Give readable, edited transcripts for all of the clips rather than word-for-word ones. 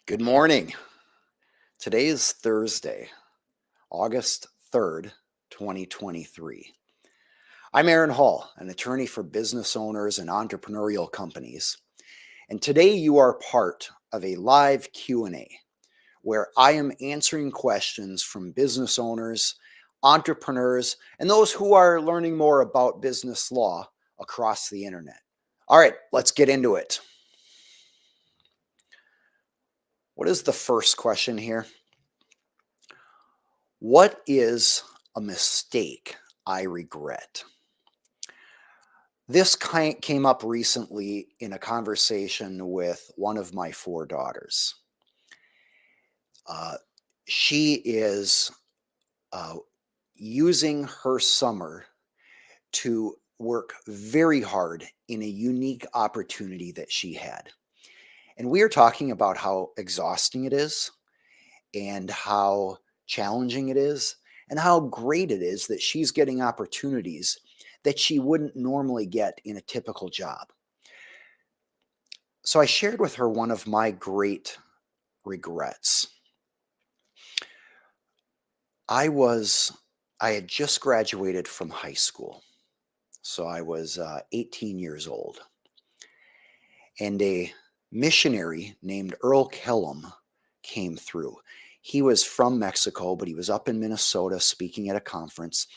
Good morning. Today is Thursday, August 3rd, 2023. I'm Aaron Hall, an attorney for business owners and entrepreneurial companies. And today you are part of a live Q&A where I am answering questions from business owners, entrepreneurs, and those who are learning more about business law across the internet. All right, let's get into it. What is the first question here? What is a mistake I regret? This came up recently in a conversation with one of my four daughters. She is using her summer to work very hard in a unique opportunity that she had. And we are talking about how exhausting it is and how challenging it is and how great it is that she's getting opportunities that she wouldn't normally get in a typical job. So I shared with her one of my great regrets. I had just graduated from high school. So I was 18 years old. And a missionary named Earl Kellum came through. He was from Mexico, but he was up in Minnesota speaking at a conference.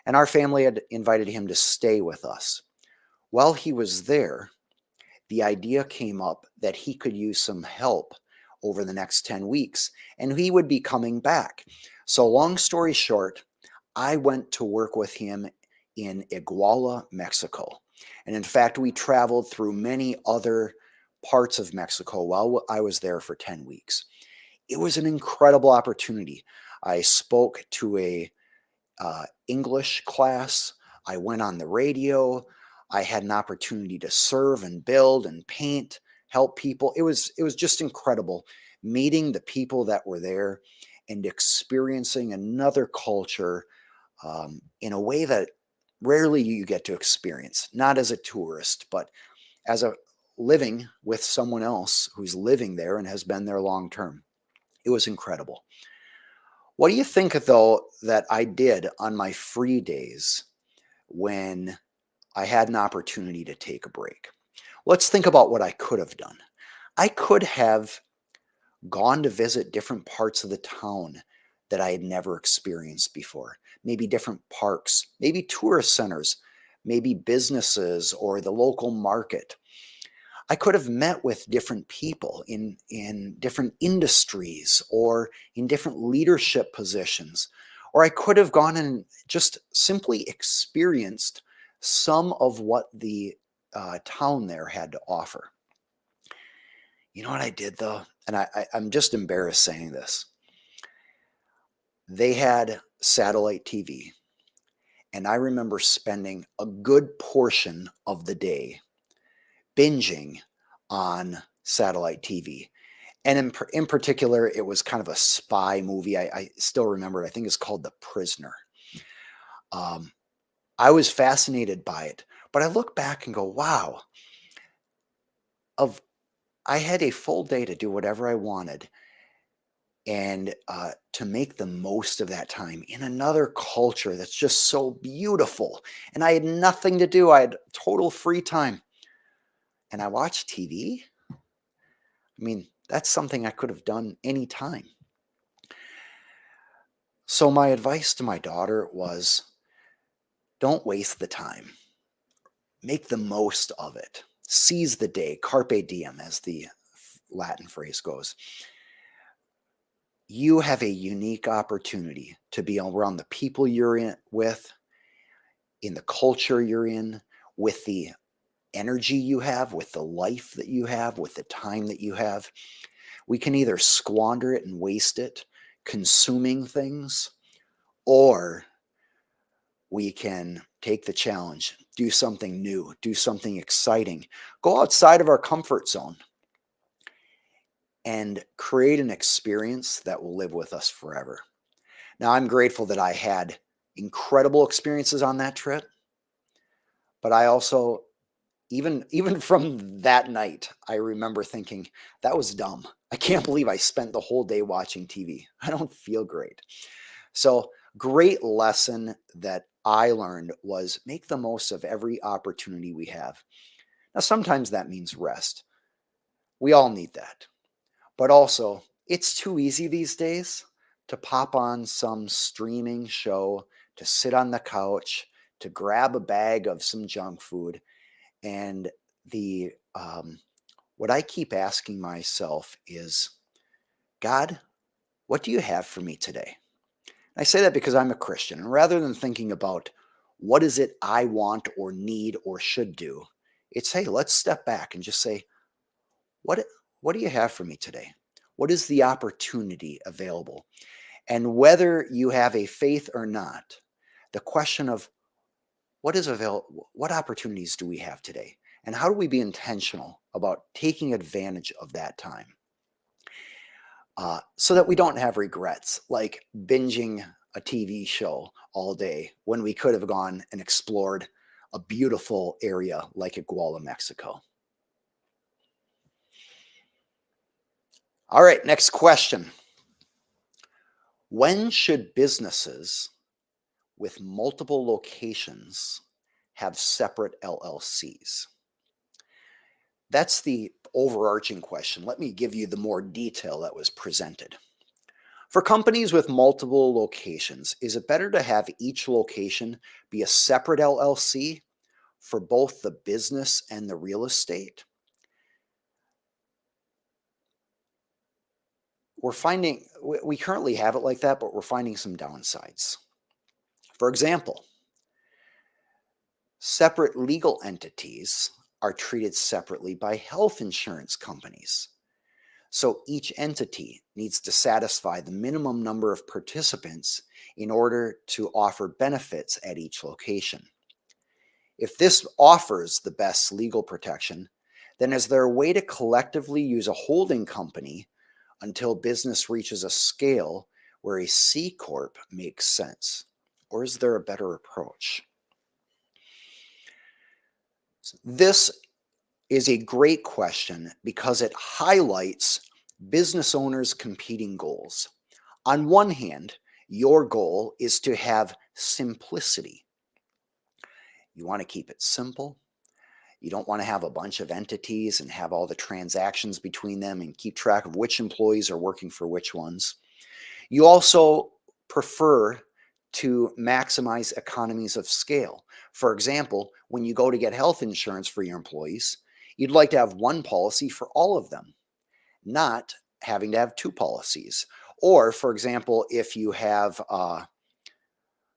And our family had invited him to stay with us. While he was there, the idea came up that he could use some help over the next 10 weeks, and he would be coming back. So long story short, I went to work with him in Iguala, Mexico. And in fact, we traveled through many other parts of Mexico while I was there for 10 weeks. It was an incredible opportunity. I spoke to a English class. I went on the radio. I had an opportunity to serve and build and paint, help people. It was just incredible meeting the people that were there and experiencing another culture in a way that rarely you get to experience, not as a tourist, but as a living with someone else who's living there and has been there long term. It was incredible. What do you think, though, that I did on my free days when I had an opportunity to take a break? Let's think about what I could have done. I could have gone to visit different parts of the town that I had never experienced before. Maybe different parks, maybe tourist centers, maybe businesses or the local market. I could have met with different people in different industries or in different leadership positions. Or I could have gone and just simply experienced some of what the town there had to offer. You know what I did though? And I'm just embarrassed saying this. They had satellite TV. And I remember spending a good portion of the day binging on satellite TV. And in particular, it was kind of a spy movie. I still remember it. I think it's called The Prisoner. I was fascinated by it. But I look back and go, wow, I had a full day to do whatever I wanted and to make the most of that time in another culture that's just so beautiful. And I had nothing to do. I had total free time. And I watched TV. I mean, that's something I could have done anytime. So my advice to my daughter was, don't waste the time. Make the most of it. Seize the day. Carpe diem, as the Latin phrase goes. You have a unique opportunity to be around the people you're with, in the culture you're in, with the energy you have, with the life that you have, with the time that you have. We can either squander it and waste it, consuming things, or we can take the challenge, do something new, do something exciting, go outside of our comfort zone, and create an experience that will live with us forever. Now, I'm grateful that I had incredible experiences on that trip, but I also Even from that night, I remember thinking, that was dumb. I can't believe I spent the whole day watching TV. I don't feel great. So, great lesson that I learned was make the most of every opportunity we have. Now, sometimes that means rest. We all need that. But also, it's too easy these days to pop on some streaming show, to sit on the couch, to grab a bag of some junk food. And the what I keep asking myself is, God, what do you have for me today? I say that because I'm a Christian, and rather than thinking about what is it I want or need or should do, it's, hey, let's step back and just say, what what do you have for me today? What is the opportunity available? And whether you have a faith or not, the question of what opportunities do we have today? And how do we be intentional about taking advantage of that time? So that we don't have regrets, like binging a TV show all day when we could have gone and explored a beautiful area like Iguala, Mexico. All right, next question. When should businesses with multiple locations have separate LLCs? That's the overarching question. Let me give you the more detail that was presented. For companies with multiple locations, is it better to have each location be a separate LLC for both the business and the real estate? We're finding we currently have it like that, but we're finding some downsides. For example, separate legal entities are treated separately by health insurance companies. So each entity needs to satisfy the minimum number of participants in order to offer benefits at each location. If this offers the best legal protection, then is there a way to collectively use a holding company until business reaches a scale where a C Corp makes sense? Or is there a better approach? This is a great question because it highlights business owners' competing goals. On one hand, your goal is to have simplicity. You want to keep it simple. You don't want to have a bunch of entities and have all the transactions between them and keep track of which employees are working for which ones. You also prefer to maximize economies of scale. For example, when you go to get health insurance for your employees, you'd like to have one policy for all of them, not having to have two policies. Or, for example, if you have,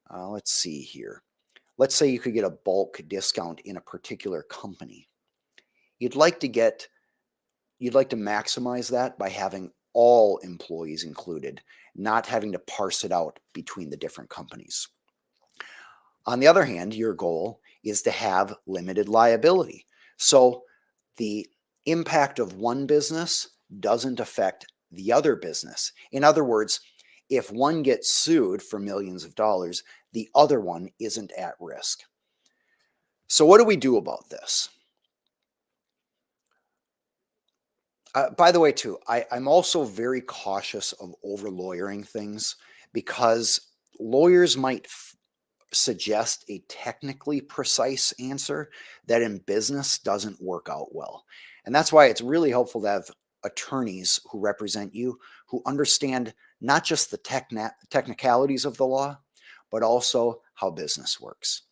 let's see here, let's say you could get a bulk discount in a particular company. You'd like to maximize that by having all employees included, not having to parse it out between the different companies. On the other hand, your goal is to have limited liability. So the impact of one business doesn't affect the other business. In other words, if one gets sued for millions of dollars, the other one isn't at risk. So what do we do about this? By the way, too, I'm also very cautious of over-lawyering things because lawyers might suggest a technically precise answer that in business doesn't work out well. And that's why it's really helpful to have attorneys who represent you, who understand not just the technicalities of the law, but also how business works.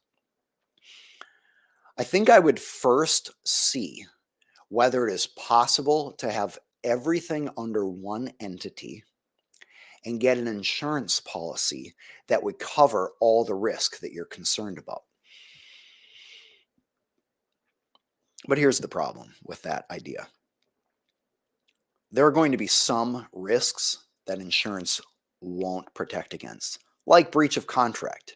I think I would first see whether it is possible to have everything under one entity and get an insurance policy that would cover all the risk that you're concerned about. But here's the problem with that idea. There are going to be some risks that insurance won't protect against, like breach of contract.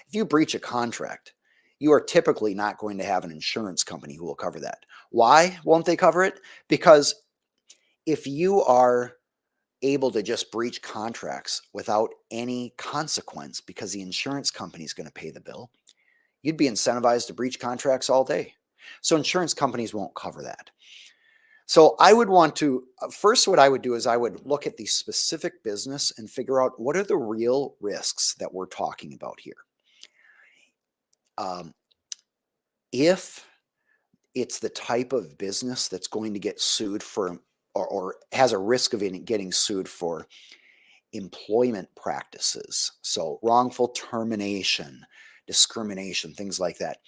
If you breach a contract, you are typically not going to have an insurance company who will cover that. Why won't they cover it? Because if you are able to just breach contracts without any consequence because the insurance company is going to pay the bill, you'd be incentivized to breach contracts all day. So insurance companies won't cover that. So I would want to, first, what I would do is I would look at the specific business and figure out what are the real risks that we're talking about here. If it's the type of business that's going to get sued for, or has a risk of getting sued for employment practices, so wrongful termination, discrimination, things like that,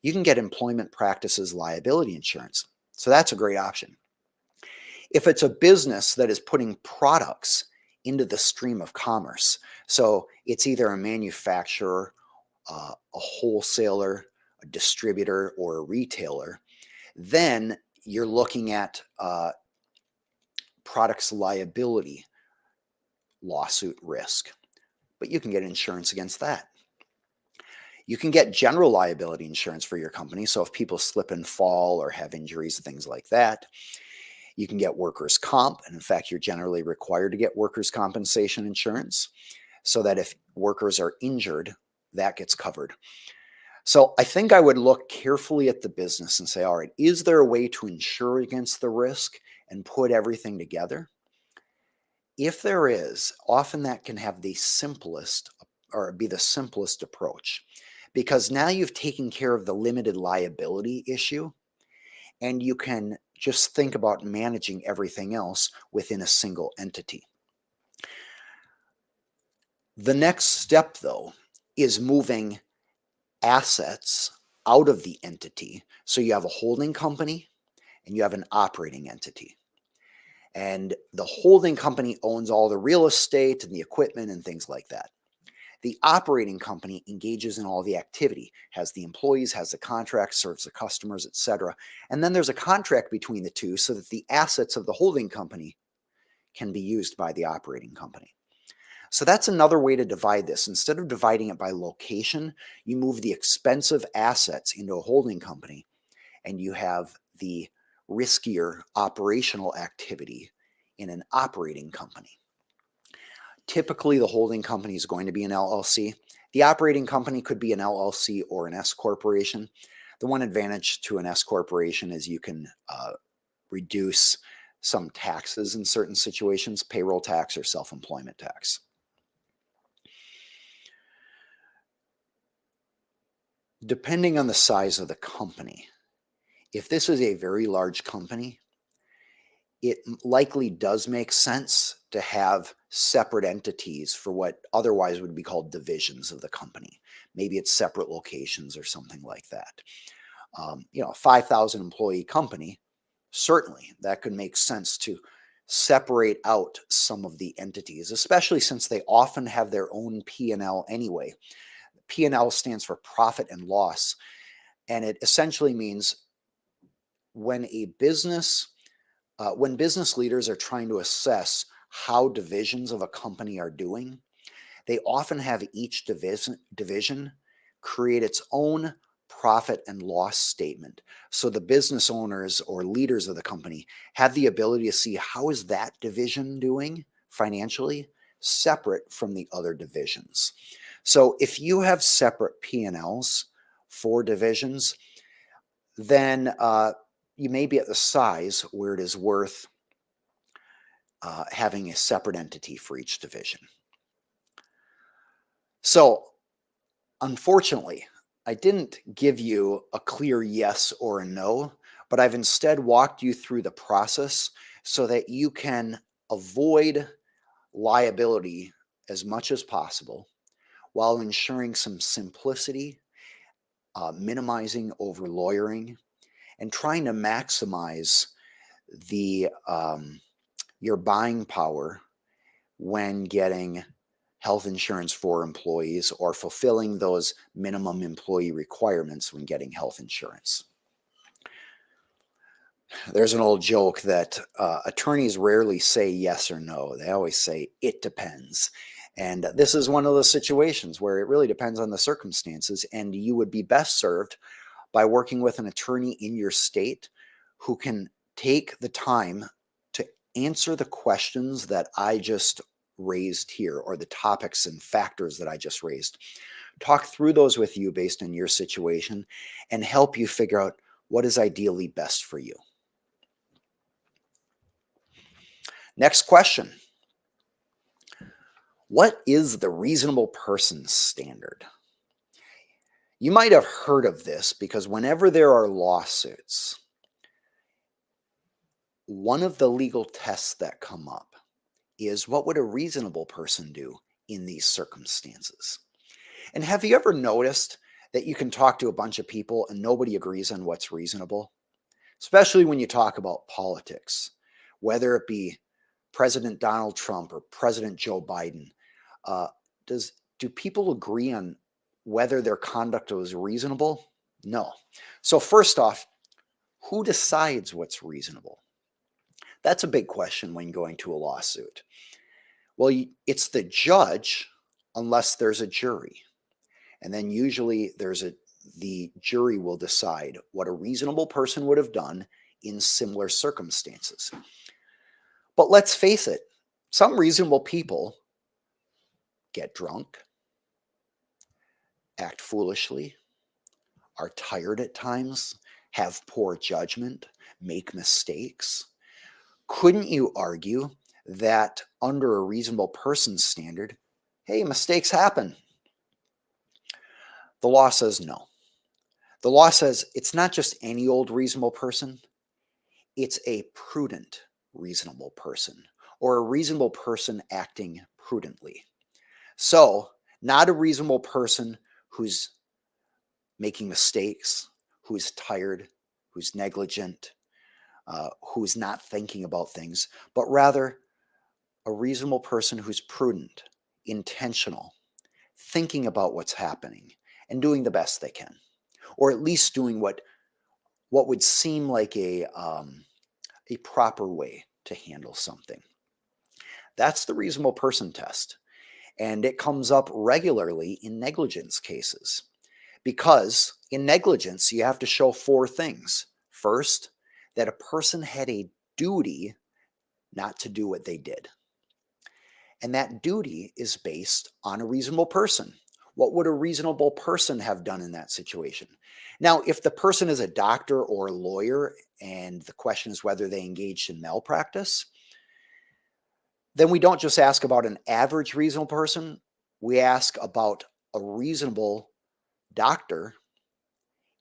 you can get employment practices liability insurance. So that's a great option. If it's a business that is putting products into the stream of commerce, so it's either a manufacturer, a wholesaler, a distributor, or a retailer, then you're looking at products liability lawsuit risk, but you can get insurance against that. You can get general liability insurance for your company. So if people slip and fall or have injuries, things like that. You can get workers' comp. And in fact, you're generally required to get workers' compensation insurance so that if workers are injured, that gets covered. So I think I would look carefully at the business and say, all right, is there a way to insure against the risk and put everything together? If there is, often that can have the simplest or be the simplest approach, because now you've taken care of the limited liability issue and you can just think about managing everything else within a single entity. The next step, though, is moving assets out of the entity. So you have a holding company and you have an operating entity. And the holding company owns all the real estate and the equipment and things like that. The operating company engages in all the activity, has the employees, has the contract, serves the customers, etc. And then there's a contract between the two so that the assets of the holding company can be used by the operating company. So that's another way to divide this. Instead of dividing it by location, you move the expensive assets into a holding company and you have the riskier operational activity in an operating company. Typically, the holding company is going to be an LLC. The operating company could be an LLC or an S corporation. The one advantage to an S corporation is you can reduce some taxes in certain situations, payroll tax or self-employment tax. Depending on the size of the company, if this is a very large company, it likely does make sense to have separate entities for what otherwise would be called divisions of the company. Maybe it's separate locations or something like that. A 5,000 employee company, certainly that could make sense to separate out some of the entities, especially since they often have their own P&L anyway. P&L stands for profit and loss, and it essentially means when business leaders are trying to assess how divisions of a company are doing, they often have each division create its own profit and loss statement. So the business owners or leaders of the company have the ability to see how is that division doing financially separate from the other divisions. So if you have separate P&Ls for divisions, then you may be at the size where it is worth having a separate entity for each division. So, unfortunately, I didn't give you a clear yes or a no, but I've instead walked you through the process so that you can avoid liability as much as possible while ensuring some simplicity, minimizing over lawyering, and trying to maximize your buying power when getting health insurance for employees or fulfilling those minimum employee requirements when getting health insurance. There's an old joke that attorneys rarely say yes or no. They always say it depends. And this is one of those situations where it really depends on the circumstances, and you would be best served by working with an attorney in your state who can take the time to answer the questions that I just raised here, or the topics and factors that I just raised. Talk through those with you based on your situation and help you figure out what is ideally best for you. Next question. What is the reasonable person standard? You might have heard of this because whenever there are lawsuits, one of the legal tests that come up is what would a reasonable person do in these circumstances? And have you ever noticed that you can talk to a bunch of people and nobody agrees on what's reasonable? Especially when you talk about politics, whether it be President Donald Trump or President Joe Biden. Do people agree on whether their conduct was reasonable? No. So first off, who decides what's reasonable? That's a big question when going to a lawsuit. Well, it's the judge unless there's a jury. And then usually the jury will decide what a reasonable person would have done in similar circumstances. But let's face it, some reasonable people get drunk, act foolishly, are tired at times, have poor judgment, make mistakes. Couldn't you argue that under a reasonable person standard, hey, mistakes happen? The law says no. The law says it's not just any old reasonable person, it's a prudent reasonable person, or a reasonable person acting prudently. So, not a reasonable person who's making mistakes, who's tired, who's negligent, who's not thinking about things, but rather a reasonable person who's prudent, intentional, thinking about what's happening, and doing the best they can, or at least doing what would seem like a proper way to handle something. That's the reasonable person test. And it comes up regularly in negligence cases. Because in negligence, you have to show 4 things. First, that a person had a duty not to do what they did. And that duty is based on a reasonable person. What would a reasonable person have done in that situation? Now, if the person is a doctor or a lawyer, and the question is whether they engaged in malpractice, then we don't just ask about an average reasonable person. We ask about a reasonable doctor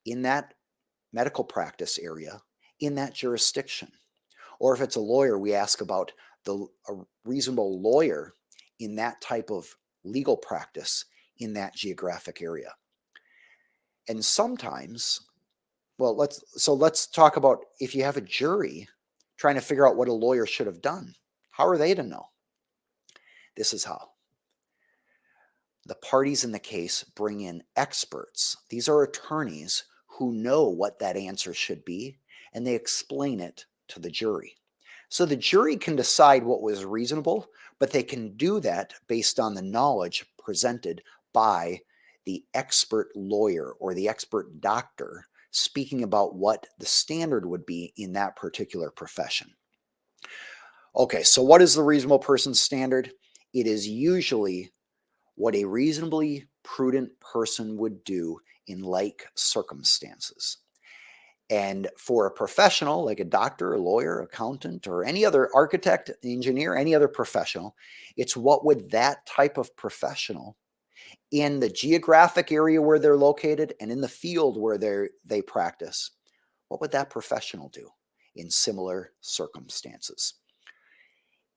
in that medical practice area, in that jurisdiction. Or if it's a lawyer, we ask about a reasonable lawyer in that type of legal practice in that geographic area. And sometimes, let's talk about if you have a jury trying to figure out what a lawyer should have done. How are they to know? This is how. The parties in the case bring in experts. These are attorneys who know what that answer should be, and they explain it to the jury. So the jury can decide what was reasonable, but they can do that based on the knowledge presented by the expert lawyer or the expert doctor speaking about what the standard would be in that particular profession. Okay, so what is the reasonable person standard? It is usually what a reasonably prudent person would do in like circumstances. And for a professional like a doctor, a lawyer, accountant, or any other architect, engineer, any other professional, it's what would that type of professional in the geographic area where they're located and in the field where they practice, what would that professional do in similar circumstances?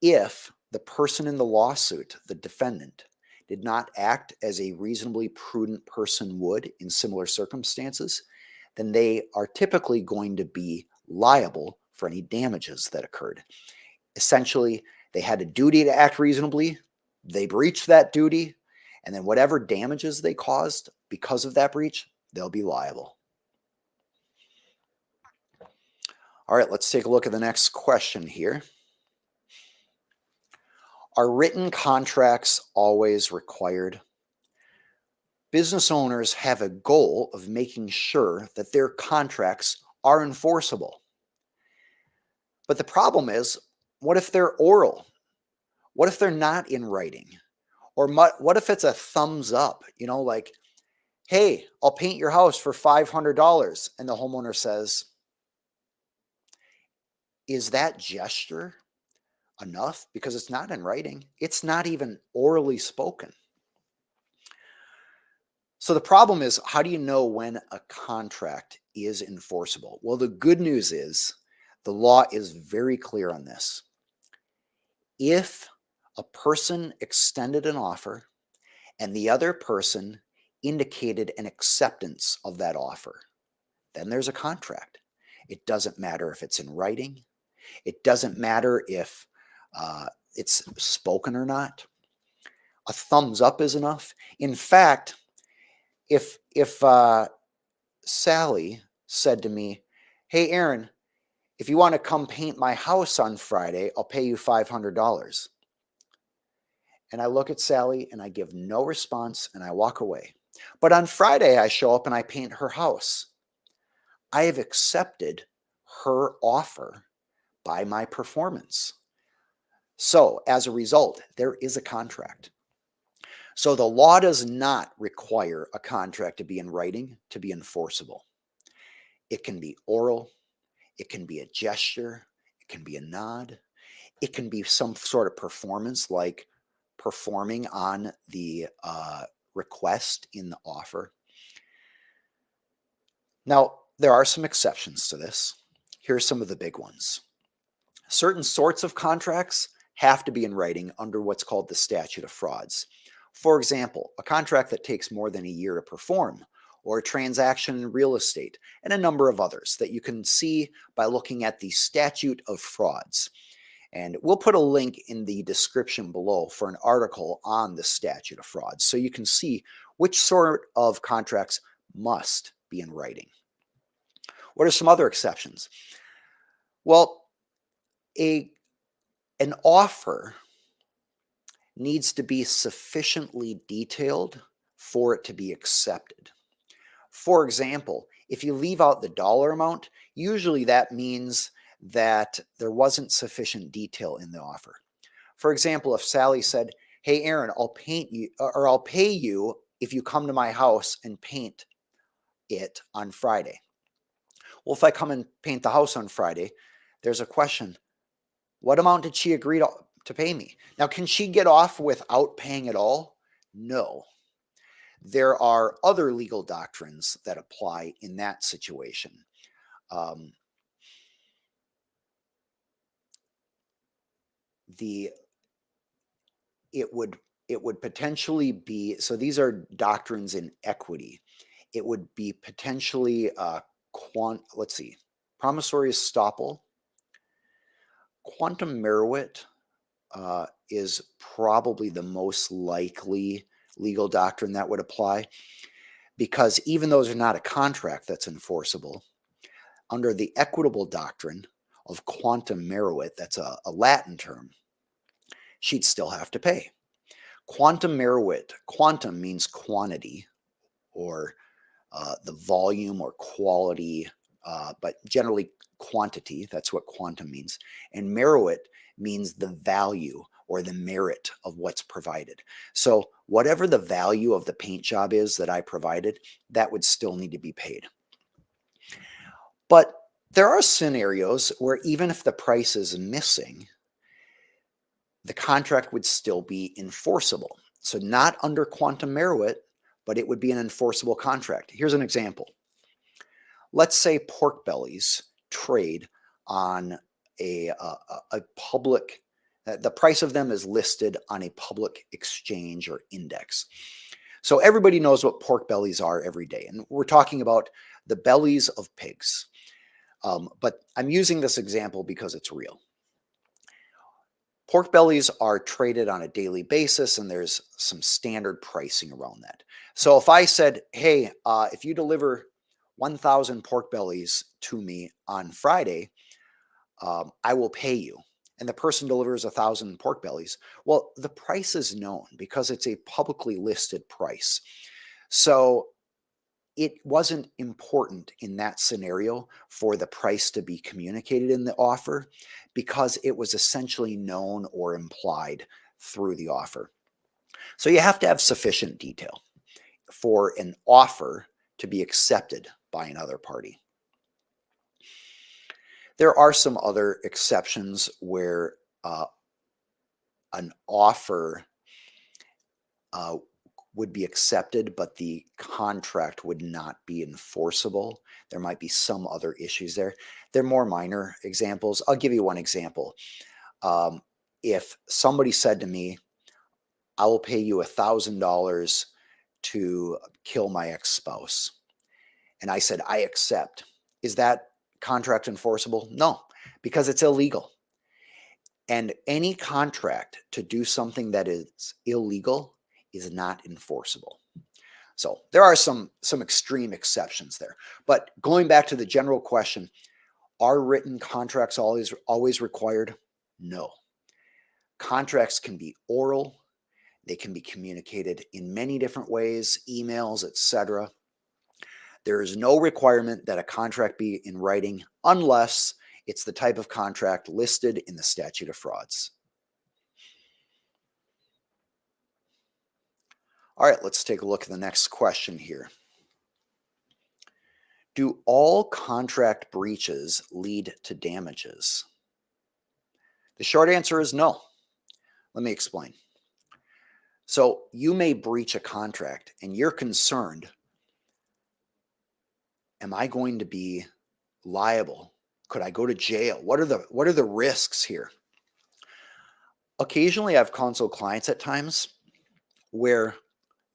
If the person in the lawsuit, the defendant, did not act as a reasonably prudent person would in similar circumstances, then they are typically going to be liable for any damages that occurred. Essentially, they had a duty to act reasonably, they breached that duty, and then whatever damages they caused because of that breach, they'll be liable. All right, let's take a look at the next question here. Are written contracts always required? Business owners have a goal of making sure that their contracts are enforceable. But the problem is, what if they're oral? What if they're not in writing? Or what if it's a thumbs up? Like, hey, I'll paint your house for $500. And the homeowner says, is that gesture enough? Because it's not in writing. It's not even orally spoken. So the problem is, how do you know when a contract is enforceable? Well, the good news is the law is very clear on this. If a person extended an offer and the other person indicated an acceptance of that offer, then there's a contract. It doesn't matter if it's in writing. It doesn't matter if it's spoken or not. A thumbs up is enough. In fact, if Sally said to me, "Hey, Aaron, if you want to come paint my house on Friday, I'll pay you $500." And I look at Sally and I give no response and I walk away. But on Friday, I show up and I paint her house. I have accepted her offer by my performance. So as a result, there is a contract. So the law does not require a contract to be in writing to be enforceable. It can be oral, it can be a gesture, it can be a nod, it can be some sort of performance like performing on the request in the offer. Now, there are some exceptions to this. Here are some of the big ones. Certain sorts of contracts have to be in writing under what's called the statute of frauds. For example, a contract that takes more than a year to perform, or a transaction in real estate, and a number of others that you can see by looking at the statute of frauds. And we'll put a link in the description below for an article on the statute of frauds, so you can see which sort of contracts must be in writing. What are some other exceptions? Well, an offer needs to be sufficiently detailed for it to be accepted. For example, if you leave out the dollar amount, usually that means that there wasn't sufficient detail in the offer. For example, if Sally said, "Hey, Aaron, I'll paint you, or I'll pay you if you come to my house and paint it on Friday." Well, if I come and paint the house on Friday, there's a question. What amount did she agree to pay me? Now, can she get off without paying at all? No. There are other legal doctrines that apply in that situation. It would potentially be, so these are doctrines in equity. It would be potentially let's see, promissory estoppel. Quantum meruit is probably the most likely legal doctrine that would apply, because even though those are not a contract that's enforceable, under the equitable doctrine of quantum meruit, that's a Latin term, she'd still have to pay. Quantum meruit, quantum means quantity, or the volume or quality, but generally quantity, that's what quantum means. And meruit means the value or the merit of what's provided. So whatever the value of the paint job is that I provided, that would still need to be paid. But there are scenarios where even if the price is missing, the contract would still be enforceable. So not under quantum meruit, but it would be an enforceable contract. Here's an example. Let's say pork bellies trade on a public, the price of them is listed on a public exchange or index. So everybody knows what pork bellies are every day. And we're talking about the bellies of pigs. But I'm using this example because it's real. Pork bellies are traded on a daily basis, and there's some standard pricing around that. So if I said, "Hey, if you deliver 1,000 pork bellies to me on Friday, I will pay you," and the person delivers 1,000 pork bellies, well, the price is known because it's a publicly listed price. So it wasn't important in that scenario for the price to be communicated in the offer, because it was essentially known or implied through the offer. So you have to have sufficient detail for an offer to be accepted by another party. There are some other exceptions where an offer would be accepted, but the contract would not be enforceable. There might be some other issues there. They're more minor examples. I'll give you one example. If somebody said to me, I will pay you $1,000 to kill my ex-spouse, and I said, I accept. Is that contract enforceable? No, because it's illegal. And any contract to do something that is illegal is not enforceable. So there are some extreme exceptions there. But going back to the general question, are written contracts always required? No. Contracts can be oral. They can be communicated in many different ways, emails, etc. There is no requirement that a contract be in writing unless it's the type of contract listed in the statute of frauds. All right, let's take a look at the next question here. Do all contract breaches lead to damages? The short answer is no. Let me explain. So you may breach a contract and you're concerned, am I going to be liable? Could I go to jail? What are the risks here? Occasionally I've counseled clients at times where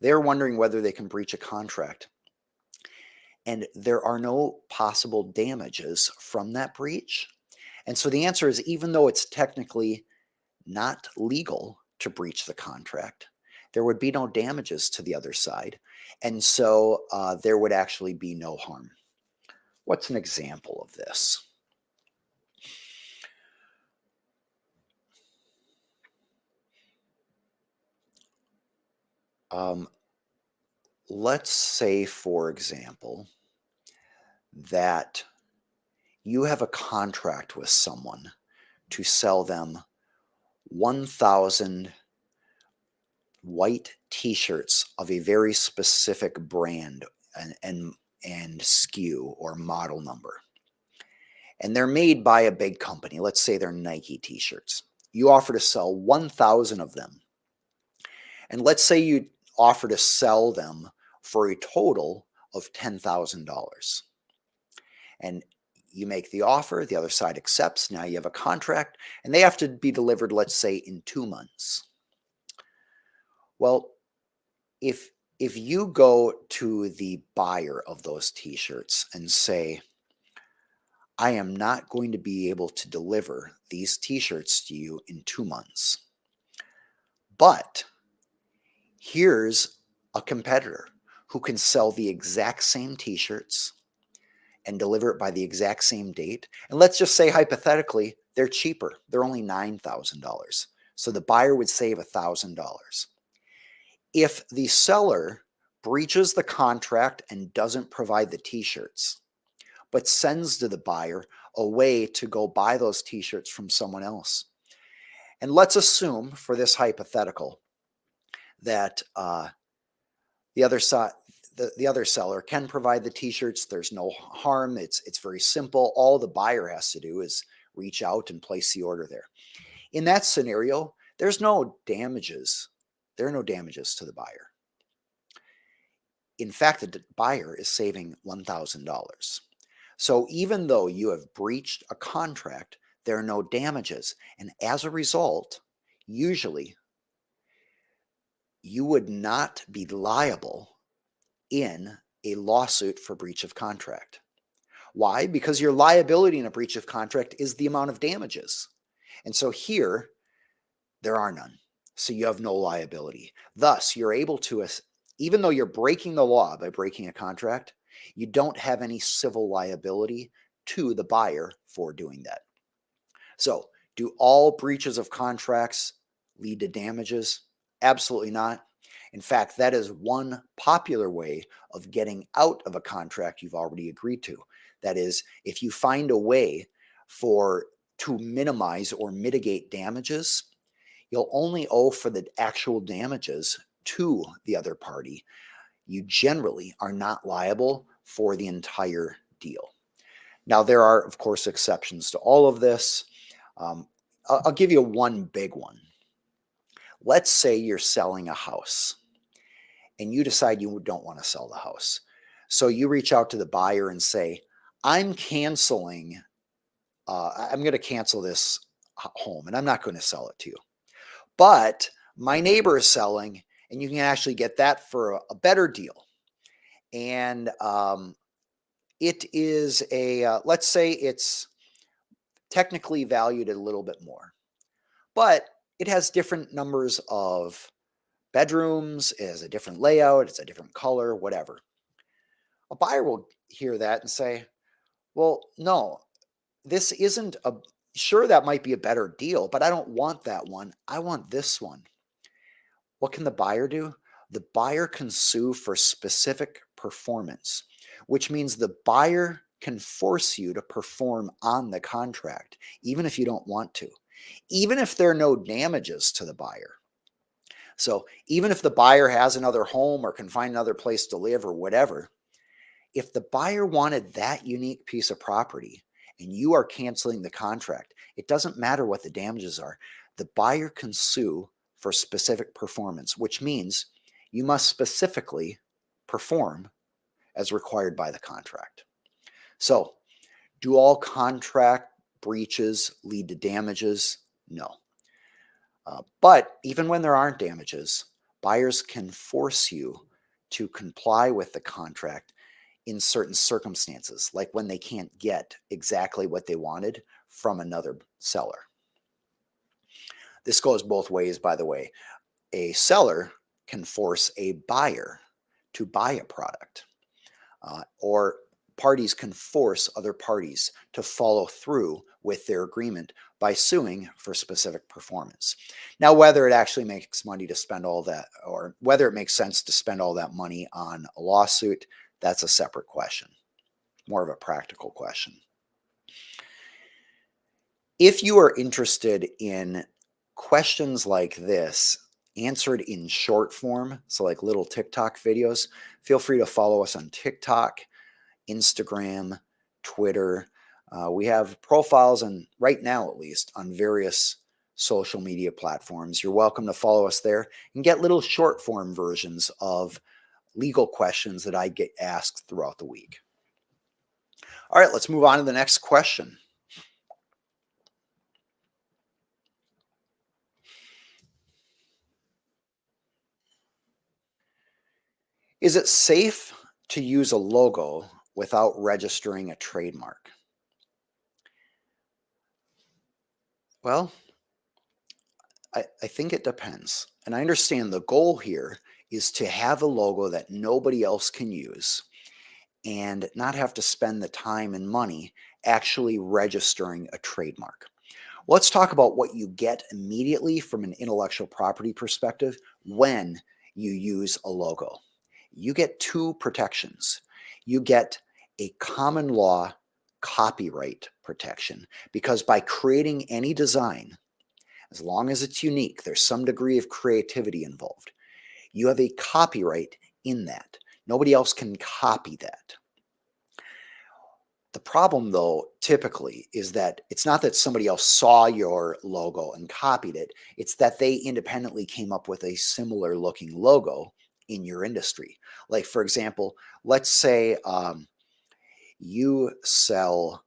they're wondering whether they can breach a contract, and there are no possible damages from that breach. And so the answer is, even though it's technically not legal to breach the contract, there would be no damages to the other side. And so there would actually be no harm. What's an example of this? Let's say, for example, that you have a contract with someone to sell them 1,000 white t-shirts of a very specific brand and SKU or model number. And they're made by a big company. Let's say they're Nike t-shirts. You offer to sell 1,000 of them. And let's say you offer to sell them for a total of $10,000. And you make the offer, the other side accepts, now you have a contract, and they have to be delivered, let's say, in 2 months. Well, if you go to the buyer of those t-shirts and say, I am not going to be able to deliver these t-shirts to you in 2 months, but here's a competitor who can sell the exact same t-shirts and deliver it by the exact same date. And let's just say, hypothetically, they're cheaper. They're only $9,000. So the buyer would save $1,000. If the seller breaches the contract and doesn't provide the t-shirts, but sends to the buyer a way to go buy those t-shirts from someone else. And let's assume, for this hypothetical, that the other seller can provide the t-shirts. There's no harm. It's very simple. All the buyer has to do is reach out and place the order there. In that scenario, there's no damages. There are no damages to the buyer. In fact, the buyer is saving $1,000. So even though you have breached a contract, there are no damages. And as a result, usually you would not be liable in a lawsuit for breach of contract. Why? Because your liability in a breach of contract is the amount of damages. And so here, there are none. So you have no liability. Thus, you're able to, even though you're breaking the law by breaking a contract, you don't have any civil liability to the buyer for doing that. So, do all breaches of contracts lead to damages? Absolutely not. In fact, that is one popular way of getting out of a contract you've already agreed to. That is, if you find a way to minimize or mitigate damages, you'll only owe for the actual damages to the other party. You generally are not liable for the entire deal. Now, there are, of course, exceptions to all of this. I'll give you one big one. Let's say you're selling a house and you decide you don't want to sell the house. So you reach out to the buyer and say, I'm canceling, I'm going to cancel this home and I'm not going to sell it to you. But my neighbor is selling and you can actually get that for a better deal. And it is let's say it's technically valued a little bit more, but it has different numbers of bedrooms, it has a different layout, it's a different color, whatever. A buyer will hear that and say, well, no, this isn't sure, that might be a better deal, but I don't want that one. I want this one. What can the buyer do? The buyer can sue for specific performance, which means the buyer can force you to perform on the contract, even if you don't want to, even if there are no damages to the buyer. So even if the buyer has another home or can find another place to live or whatever, if the buyer wanted that unique piece of property and you are canceling the contract, it doesn't matter what the damages are. The buyer can sue for specific performance, which means you must specifically perform as required by the contract. So, do all contract breaches lead to damages? No. But even when there aren't damages, buyers can force you to comply with the contract in certain circumstances, like when they can't get exactly what they wanted from another seller. This goes both ways, by the way. A seller can force a buyer to buy a product, or parties can force other parties to follow through with their agreement by suing for specific performance. Now, whether it actually makes money to spend all that, or whether it makes sense to spend all that money on a lawsuit, that's a separate question, more of a practical question. If you are interested in questions like this answered in short form, so like little TikTok videos, feel free to follow us on TikTok, Instagram, Twitter. We have profiles, and right now at least, on various social media platforms. You're welcome to follow us there and get little short form versions of legal questions that I get asked throughout the week. All right, let's move on to the next question. Is it safe to use a logo without registering a trademark? Well, I think it depends. And I understand the goal here is to have a logo that nobody else can use and not have to spend the time and money actually registering a trademark. Let's talk about what you get immediately from an intellectual property perspective when you use a logo. You get two protections. You get a common law copyright protection, because by creating any design, as long as it's unique, there's some degree of creativity involved. You have a copyright in that. Nobody else can copy that. The problem, though, typically is that it's not that somebody else saw your logo and copied it. It's that they independently came up with a similar looking logo in your industry. Like, for example, let's say you sell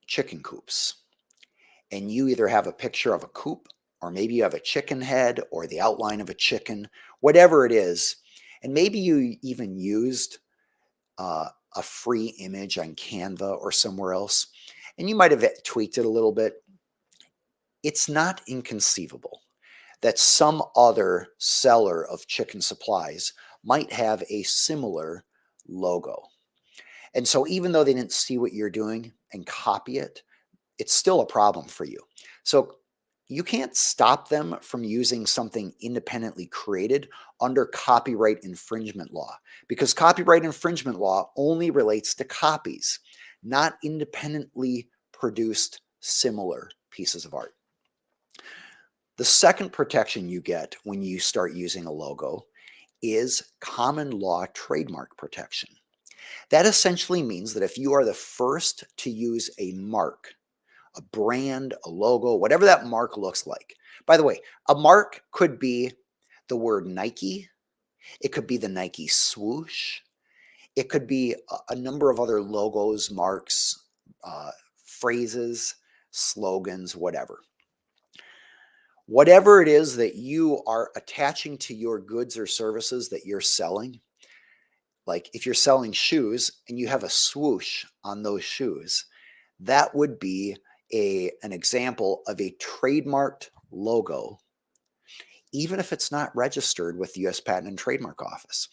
chicken coops, and you either have a picture of a coop, or maybe you have a chicken head or the outline of a chicken, whatever it is. And maybe you even used a free image on Canva or somewhere else, and you might have tweaked it a little bit. It's not inconceivable that some other seller of chicken supplies might have a similar logo. And so even though they didn't see what you're doing and copy it, it's still a problem for you. So you can't stop them from using something independently created under copyright infringement law, because copyright infringement law only relates to copies, not independently produced similar pieces of art. The second protection you get when you start using a logo is common law trademark protection. That essentially means that if you are the first to use a mark, a brand, a logo, whatever that mark looks like. By the way, a mark could be the word Nike, it could be the Nike swoosh, it could be a number of other logos, marks, phrases, slogans, whatever. Whatever it is that you are attaching to your goods or services that you're selling, like if you're selling shoes and you have a swoosh on those shoes, that would be an example of a trademarked logo, even if it's not registered with the US Patent and Trademark Office.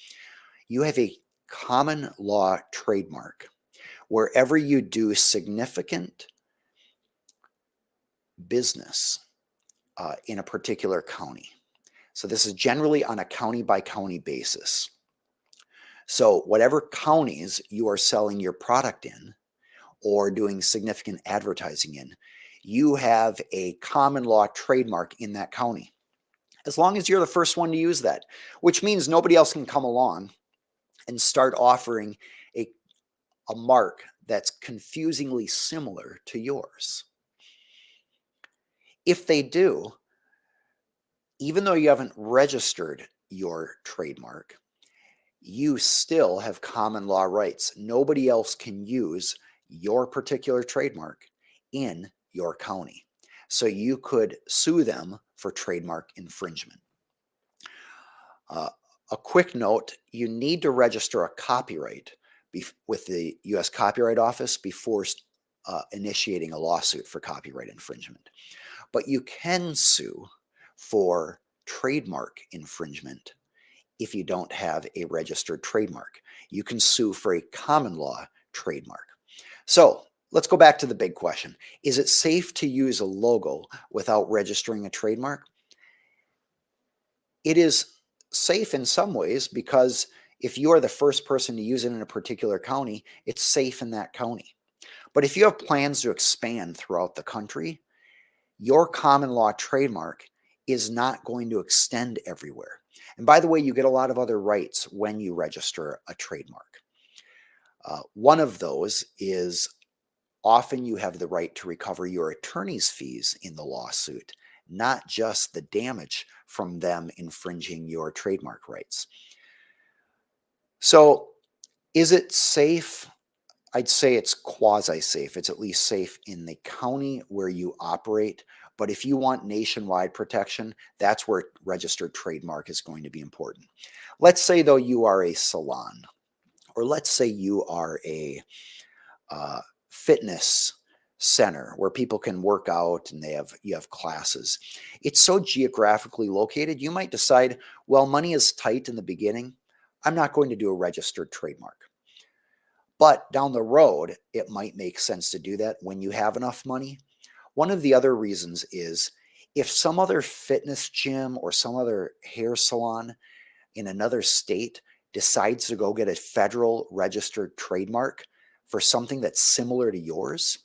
You have a common law trademark wherever you do significant business in a particular county. So this is generally on a county by county basis. So whatever counties you are selling your product in or doing significant advertising in, you have a common law trademark in that county. As long as you're the first one to use that, which means nobody else can come along and start offering a mark that's confusingly similar to yours. If they do, even though you haven't registered your trademark, you still have common law rights. Nobody else can use your particular trademark in your county. So you could sue them for trademark infringement. A quick note, you need to register a copyright with the US Copyright Office before initiating a lawsuit for copyright infringement. But you can sue for trademark infringement if you don't have a registered trademark. You can sue for a common law trademark. So let's go back to the big question. Is it safe to use a logo without registering a trademark? It is safe in some ways because if you are the first person to use it in a particular county, it's safe in that county. But if you have plans to expand throughout the country, your common law trademark is not going to extend everywhere. And by the way, you get a lot of other rights when you register a trademark. One of those is often you have the right to recover your attorney's fees in the lawsuit, not just the damage from them infringing your trademark rights. So, is it safe? I'd say it's quasi-safe. It's at least safe in the county where you operate. But if you want nationwide protection, that's where registered trademark is going to be important. Let's say, though, you are a salon, or let's say you are a fitness center where people can work out and you have classes. It's so geographically located, you might decide, well, money is tight in the beginning. I'm not going to do a registered trademark. But down the road, it might make sense to do that when you have enough money. One of the other reasons is if some other fitness gym or some other hair salon in another state decides to go get a federal registered trademark for something that's similar to yours,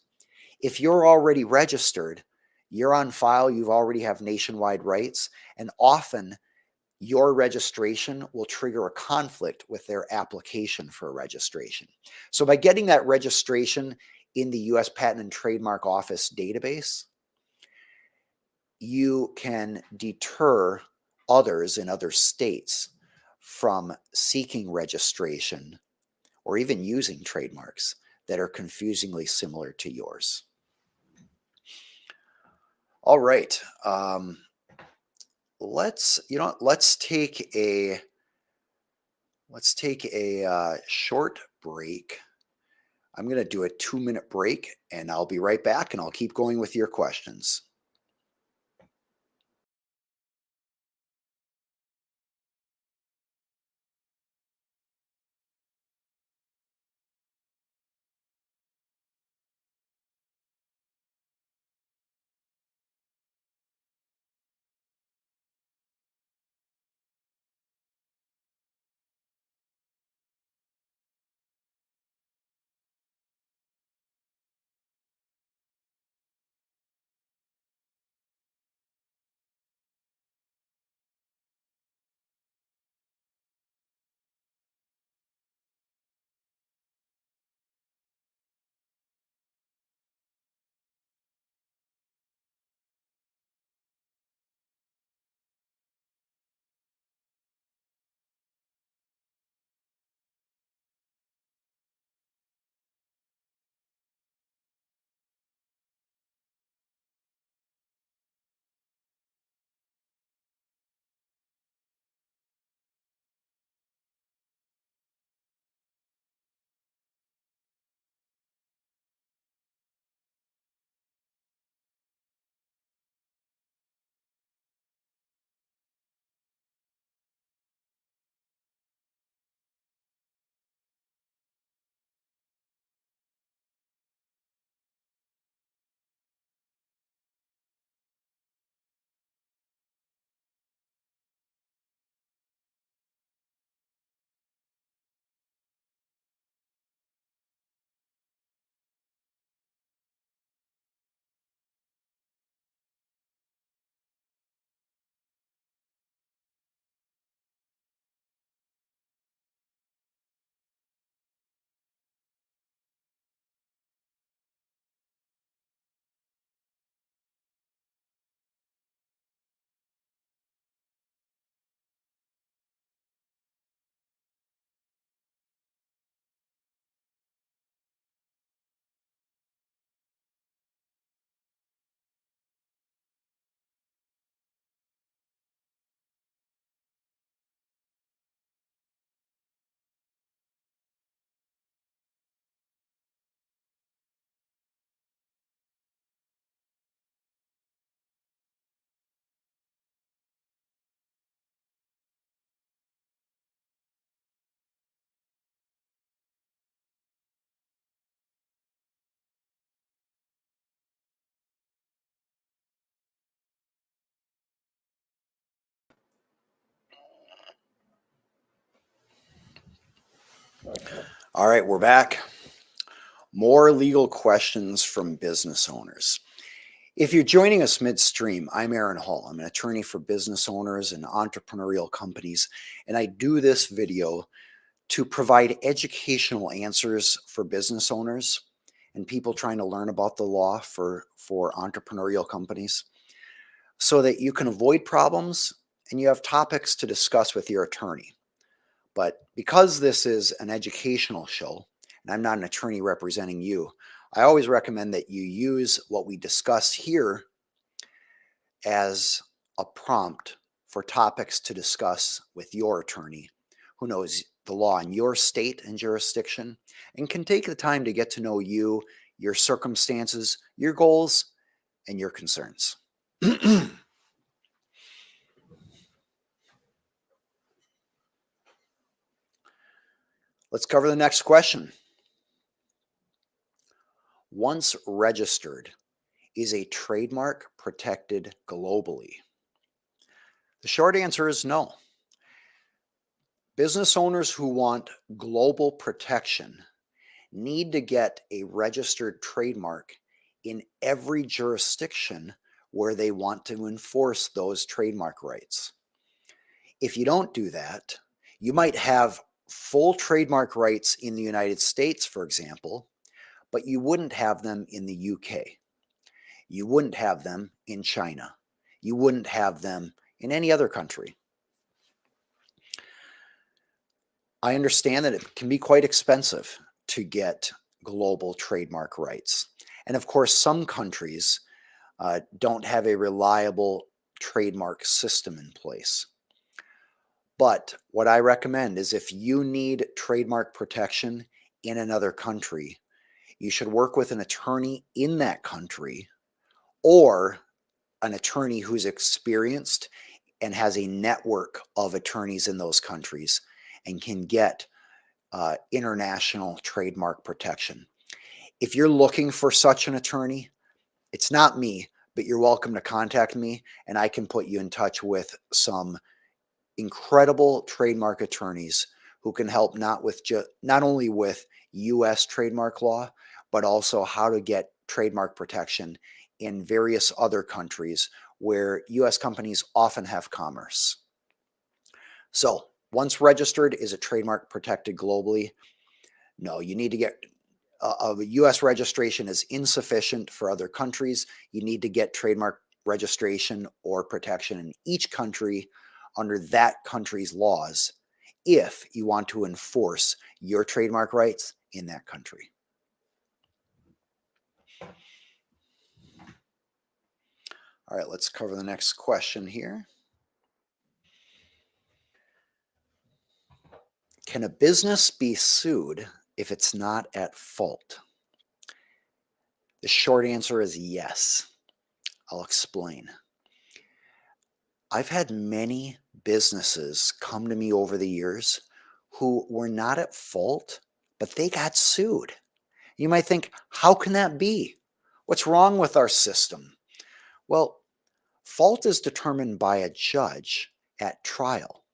if you're already registered, you're on file, you already have nationwide rights, and often your registration will trigger a conflict with their application for a registration. So by getting that registration in the US Patent and Trademark Office database, you can deter others in other states from seeking registration or even using trademarks that are confusingly similar to yours. All right. Let's take a short break. I'm going to do a 2-minute break and I'll be right back and I'll keep going with your questions. All right, we're back. More legal questions from business owners. If you're joining us midstream, I'm Aaron Hall. I'm an attorney for business owners and entrepreneurial companies, and I do this video to provide educational answers for business owners and people trying to learn about the law for entrepreneurial companies so that you can avoid problems and you have topics to discuss with your attorney. But because this is an educational show, and I'm not an attorney representing you, I always recommend that you use what we discuss here as a prompt for topics to discuss with your attorney who knows the law in your state and jurisdiction and can take the time to get to know you, your circumstances, your goals, and your concerns. Let's cover the next question. Once registered, is a trademark protected globally? The short answer is no. Business owners who want global protection need to get a registered trademark in every jurisdiction where they want to enforce those trademark rights. If you don't do that, you might have full trademark rights in the United States, for example, but you wouldn't have them in the UK. You wouldn't have them in China. You wouldn't have them in any other country. I understand that it can be quite expensive to get global trademark rights. And of course, some countries don't have a reliable trademark system in place. But what I recommend is if you need trademark protection in another country, you should work with an attorney in that country or an attorney who's experienced and has a network of attorneys in those countries and can get international trademark protection. If you're looking for such an attorney, it's not me, but you're welcome to contact me and I can put you in touch with some incredible trademark attorneys who can help not only with US trademark law, but also how to get trademark protection in various other countries where US companies often have commerce. So, once registered, is a trademark protected globally? No, you need to get a US registration is insufficient for other countries. You need to get trademark registration or protection in each country under that country's laws if you want to enforce your trademark rights in that country. All right, let's cover the next question here. Can a business be sued if it's not at fault? The short answer is yes. I'll explain. I've had many businesses come to me over the years who were not at fault, but they got sued. You might think, how can that be? What's wrong with our system? Well, fault is determined by a judge at trial,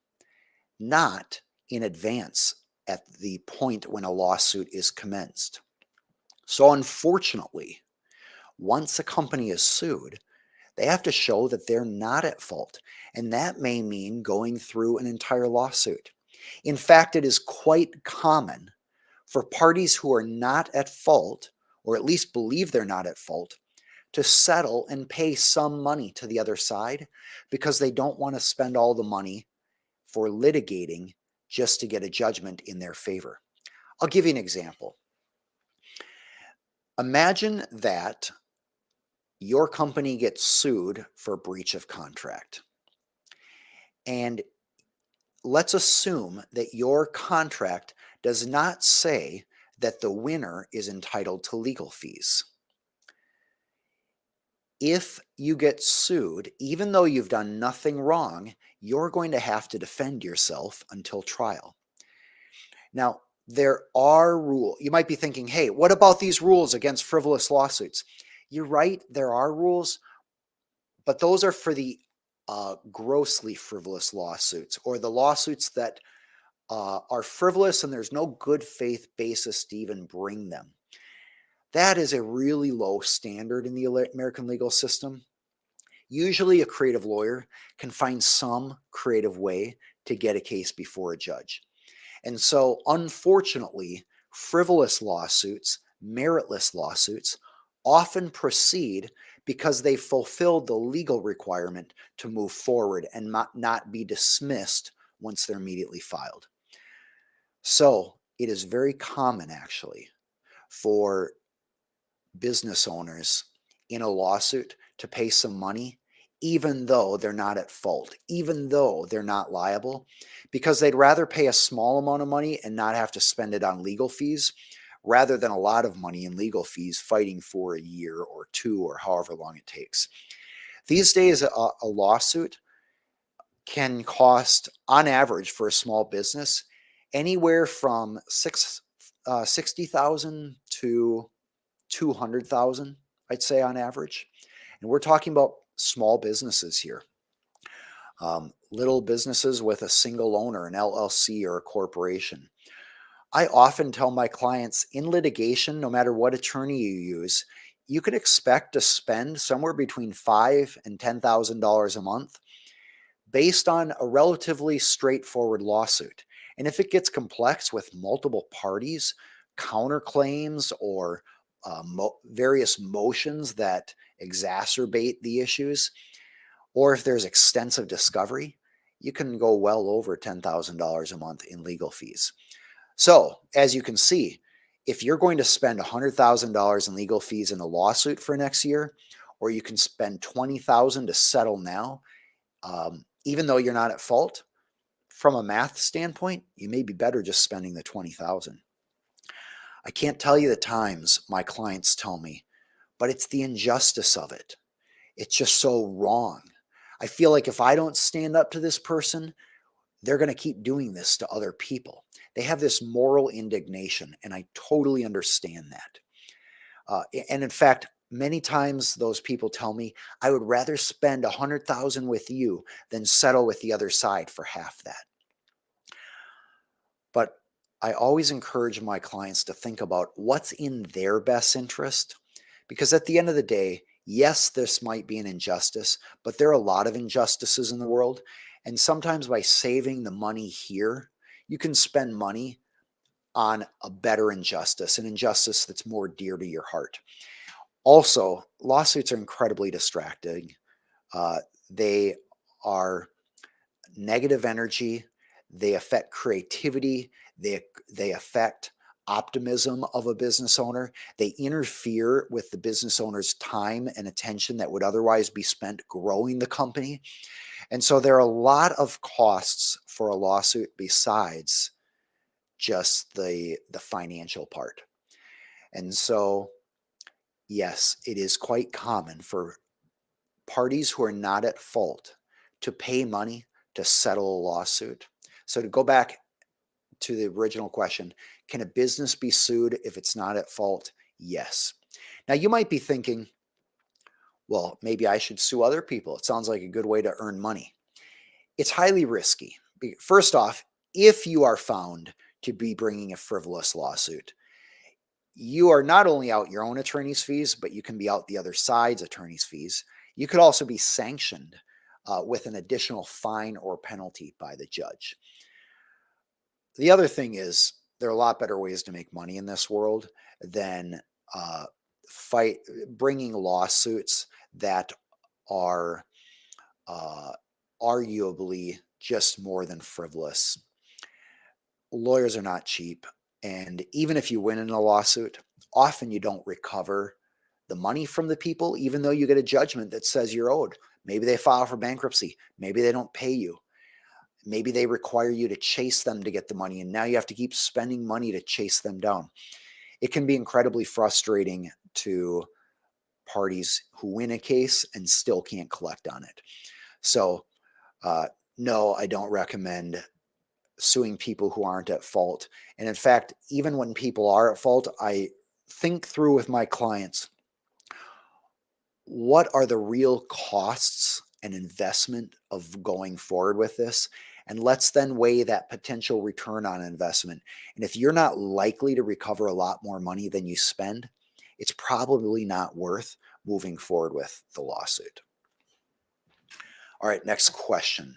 not in advance at the point when a lawsuit is commenced. So unfortunately, once a company is sued, they have to show that they're not at fault, and that may mean going through an entire lawsuit. In fact, it is quite common for parties who are not at fault, or at least believe they're not at fault, to settle and pay some money to the other side because they don't want to spend all the money for litigating just to get a judgment in their favor. I'll give you an example. Imagine that your company gets sued for breach of contract. And let's assume that your contract does not say that the winner is entitled to legal fees. If you get sued, even though you've done nothing wrong, you're going to have to defend yourself until trial. Now, there are rules. You might be thinking, hey, what about these rules against frivolous lawsuits? You're right, there are rules, but those are for the grossly frivolous lawsuits or the lawsuits that are frivolous and there's no good faith basis to even bring them. That is a really low standard in the American legal system. Usually, a creative lawyer can find some creative way to get a case before a judge. And so, unfortunately, frivolous lawsuits, meritless lawsuits, often proceed because they fulfilled the legal requirement to move forward and not be dismissed once they're immediately filed. So, it is very common actually for business owners in a lawsuit to pay some money, even though they're not at fault, even though they're not liable, because they'd rather pay a small amount of money and not have to spend it on legal fees rather than a lot of money in legal fees fighting for a year or two or however long it takes. These days, a lawsuit can cost, on average, for a small business, anywhere from $60,000 to $200,000, I'd say, on average. And we're talking about small businesses here, little businesses with a single owner, an LLC or a corporation. I often tell my clients in litigation, no matter what attorney you use, you can expect to spend somewhere between $5,000 and $10,000 a month based on a relatively straightforward lawsuit. And if it gets complex with multiple parties, counterclaims, or various motions that exacerbate the issues, or if there's extensive discovery, you can go well over $10,000 a month in legal fees. So, as you can see, if you're going to spend $100,000 in legal fees in a lawsuit for next year, or you can spend $20,000 to settle now, even though you're not at fault, from a math standpoint, you may be better just spending the $20,000. I can't tell you the times my clients tell me, but it's the injustice of it. It's just so wrong. I feel like if I don't stand up to this person, they're going to keep doing this to other people. They have this moral indignation, and I totally understand that. And in fact, many times those people tell me, I would rather spend $100,000 with you than settle with the other side for half that. But I always encourage my clients to think about what's in their best interest, because at the end of the day, yes, this might be an injustice, but there are a lot of injustices in the world. And sometimes by saving the money here, you can spend money on a better injustice, an injustice that's more dear to your heart. Also, lawsuits are incredibly distracting. They are negative energy. They affect creativity. They affect optimism of a business owner. They interfere with the business owner's time and attention that would otherwise be spent growing the company. And so there are a lot of costs for a lawsuit besides just the financial part. And so, yes, it is quite common for parties who are not at fault to pay money to settle a lawsuit. So to go back to the original question, can a business be sued if it's not at fault? Yes. Now you might be thinking, well, maybe I should sue other people. It sounds like a good way to earn money. It's highly risky. First off, if you are found to be bringing a frivolous lawsuit, you are not only out your own attorney's fees, but you can be out the other side's attorney's fees. You could also be sanctioned with an additional fine or penalty by the judge. The other thing is, there are a lot better ways to make money in this world than bringing lawsuits that are arguably just more than frivolous. Lawyers are not cheap, and even if you win in a lawsuit, often you don't recover the money from the people, even though you get a judgment that says you're owed. Maybe they file for bankruptcy. Maybe they don't pay you. Maybe they require you to chase them to get the money, and now you have to keep spending money to chase them down. It can be incredibly frustrating to parties who win a case and still can't collect on it. So, no, I don't recommend suing people who aren't at fault. And in fact, even when people are at fault, I think through with my clients, what are the real costs an investment of going forward with this. And let's then weigh that potential return on investment. And if you're not likely to recover a lot more money than you spend, it's probably not worth moving forward with the lawsuit. All right, next question.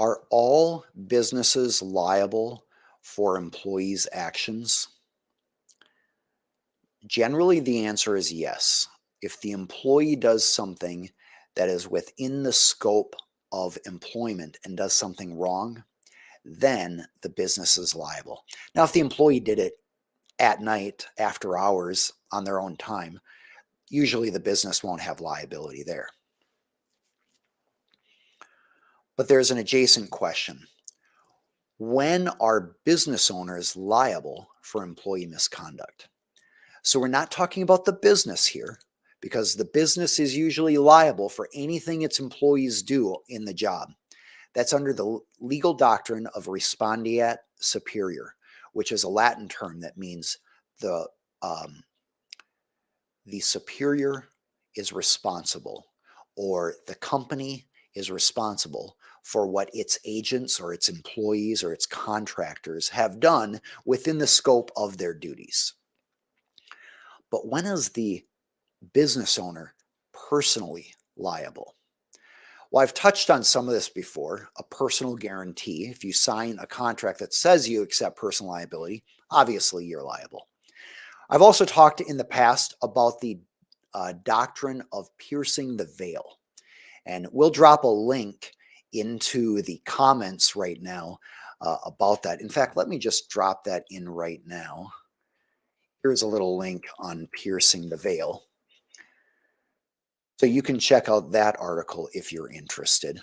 Are all businesses liable for employees' actions? Generally, the answer is yes. If the employee does something that is within the scope of employment and does something wrong, then the business is liable. Now, if the employee did it at night, after hours, on their own time, usually the business won't have liability there. But there's an adjacent question. When are business owners liable for employee misconduct? So we're not talking about the business here, because the business is usually liable for anything its employees do in the job. That's under the legal doctrine of respondeat superior, which is a Latin term that means the superior is responsible, or the company is responsible for what its agents or its employees or its contractors have done within the scope of their duties. But when is the business owner personally liable? Well, I've touched on some of this before. A personal guarantee. If you sign a contract that says you accept personal liability, obviously you're liable. I've also talked in the past about the doctrine of piercing the veil. And we'll drop a link into the comments right now about that. In fact, let me just drop that in right now. Here's a little link on piercing the veil. So you can check out that article if you're interested.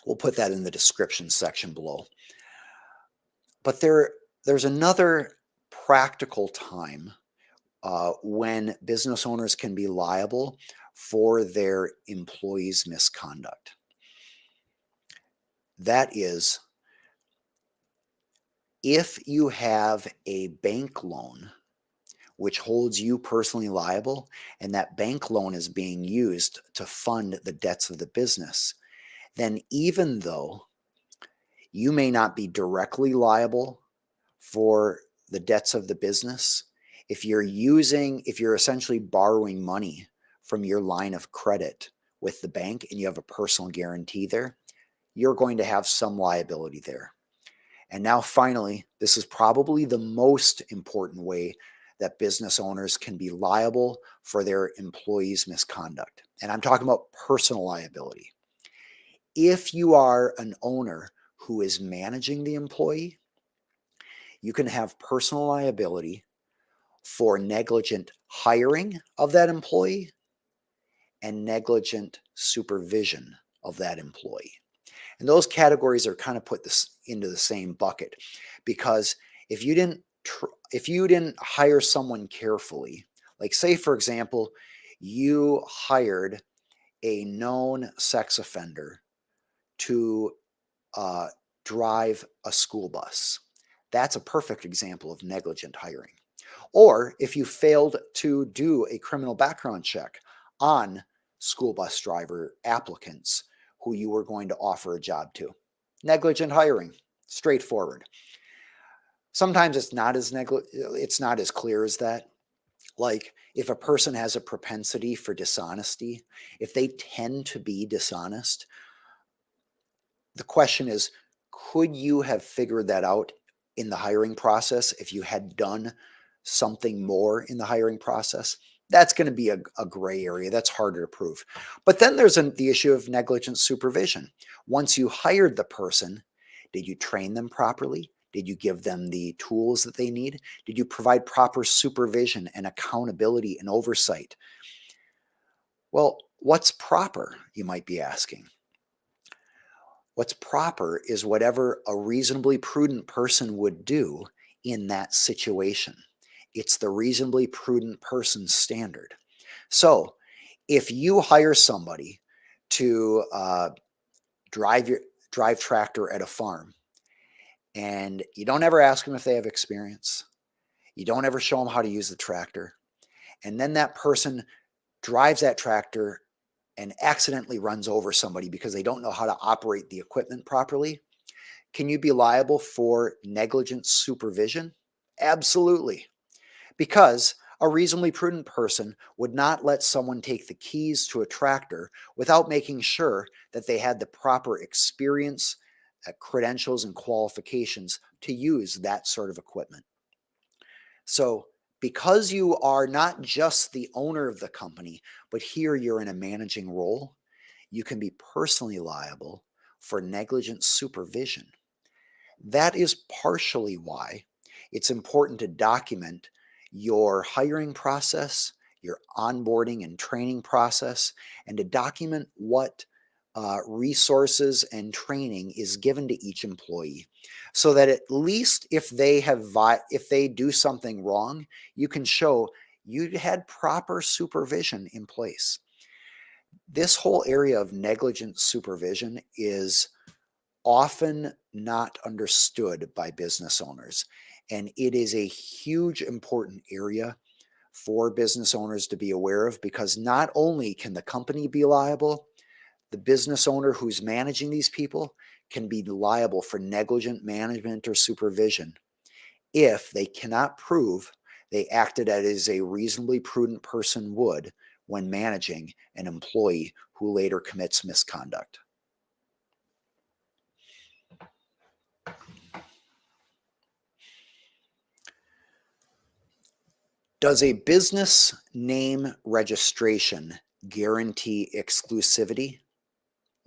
We'll put that in the description section below. But there's another practical time when business owners can be liable for their employees' misconduct. That is, if you have a bank loan which holds you personally liable, and that bank loan is being used to fund the debts of the business, then even though you may not be directly liable for the debts of the business, if you're essentially borrowing money from your line of credit with the bank and you have a personal guarantee there, you're going to have some liability there. And now finally, this is probably the most important way that business owners can be liable for their employees' misconduct. And I'm talking about personal liability. If you are an owner who is managing the employee, you can have personal liability for negligent hiring of that employee and negligent supervision of that employee. And those categories are kind of put into the same bucket, because if you didn't hire someone carefully, like say, for example, you hired a known sex offender to drive a school bus, that's a perfect example of negligent hiring. Or if you failed to do a criminal background check on school bus driver applicants who you were going to offer a job to. Negligent hiring, straightforward. Sometimes it's not as clear as that. Like if a person has a propensity for dishonesty, if they tend to be dishonest, the question is, could you have figured that out in the hiring process if you had done something more in the hiring process? That's going to be a gray area. That's harder to prove. But then there's the issue of negligent supervision. Once you hired the person, did you train them properly? Did you give them the tools that they need? Did you provide proper supervision and accountability and oversight? Well, what's proper, you might be asking? What's proper is whatever a reasonably prudent person would do in that situation. It's the reasonably prudent person standard. So if you hire somebody to drive drive tractor at a farm, and you don't ever ask them if they have experience. You don't ever show them how to use the tractor. And then that person drives that tractor and accidentally runs over somebody because they don't know how to operate the equipment properly. Can you be liable for negligent supervision? Absolutely. Because a reasonably prudent person would not let someone take the keys to a tractor without making sure that they had the proper experience, credentials, and qualifications to use that sort of equipment. So, because you are not just the owner of the company, but here you're in a managing role, you can be personally liable for negligent supervision. That is partially why it's important to document your hiring process, your onboarding and training process, and to document what resources and training is given to each employee, so that at least if they do something wrong, you can show you had proper supervision in place. This whole area of negligent supervision is often not understood by business owners. And it is a huge important area for business owners to be aware of, because not only can the company be liable, the business owner who's managing these people can be liable for negligent management or supervision if they cannot prove they acted as a reasonably prudent person would when managing an employee who later commits misconduct. Does a business name registration guarantee exclusivity?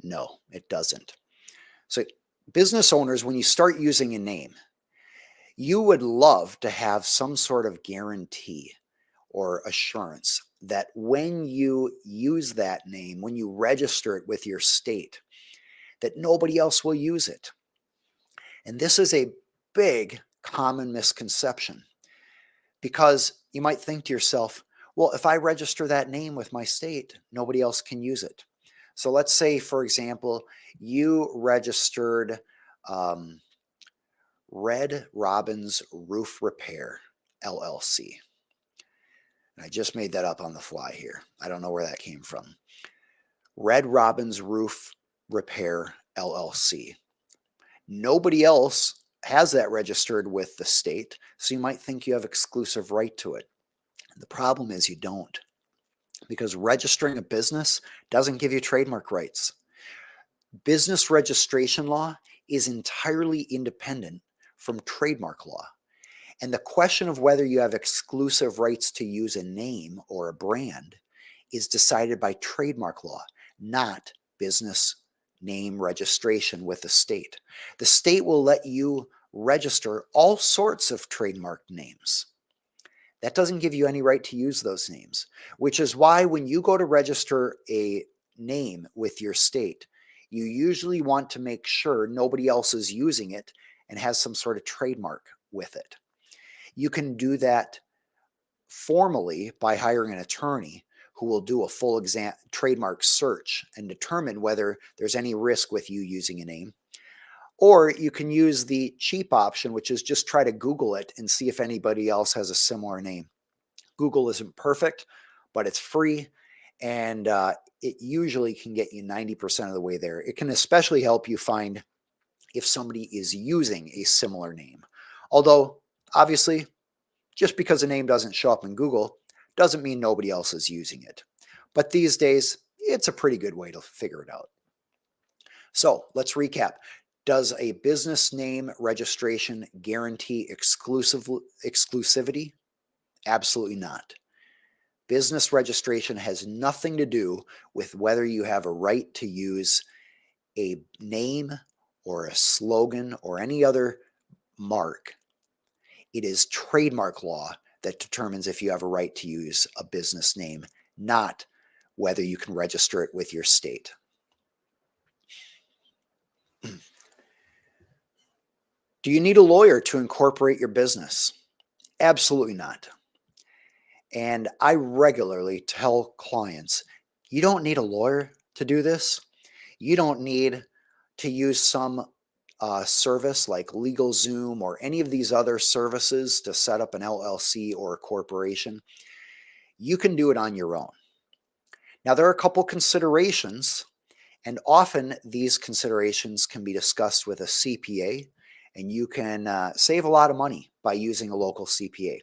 No, it doesn't. So, business owners, when you start using a name, you would love to have some sort of guarantee or assurance that when you use that name, when you register it with your state, that nobody else will use it. And this is a big common misconception, because you might think to yourself, well, if I register that name with my state, nobody else can use it. So let's say, for example, you registered Red Robin's Roof Repair, LLC. And I just made that up on the fly here. I don't know where that came from. Red Robin's Roof Repair, LLC. Nobody else has that registered with the state, so you might think you have exclusive right to it. The problem is you don't, because registering a business doesn't give you trademark rights. Business registration law is entirely independent from trademark law. And the question of whether you have exclusive rights to use a name or a brand is decided by trademark law, not business name registration with the state. The state will let you register all sorts of trademark names. That doesn't give you any right to use those names, which is why when you go to register a name with your state, you usually want to make sure nobody else is using it and has some sort of trademark with it. You can do that formally by hiring an attorney who will do a full trademark search and determine whether there's any risk with you using a name. Or you can use the cheap option, which is just try to Google it and see if anybody else has a similar name. Google isn't perfect, but it's free, and it usually can get you 90% of the way there. It can especially help you find if somebody is using a similar name. Although, obviously, just because a name doesn't show up in Google doesn't mean nobody else is using it. But these days, it's a pretty good way to figure it out. So let's recap. Does a business name registration guarantee exclusivity? Absolutely not. Business registration has nothing to do with whether you have a right to use a name or a slogan or any other mark. It is trademark law that determines if you have a right to use a business name, not whether you can register it with your state. Do you need a lawyer to incorporate your business? Absolutely not. And I regularly tell clients, you don't need a lawyer to do this. You don't need to use some service like LegalZoom or any of these other services to set up an LLC or a corporation, you can do it on your own. Now, there are a couple considerations, and often these considerations can be discussed with a CPA, and you can save a lot of money by using a local CPA.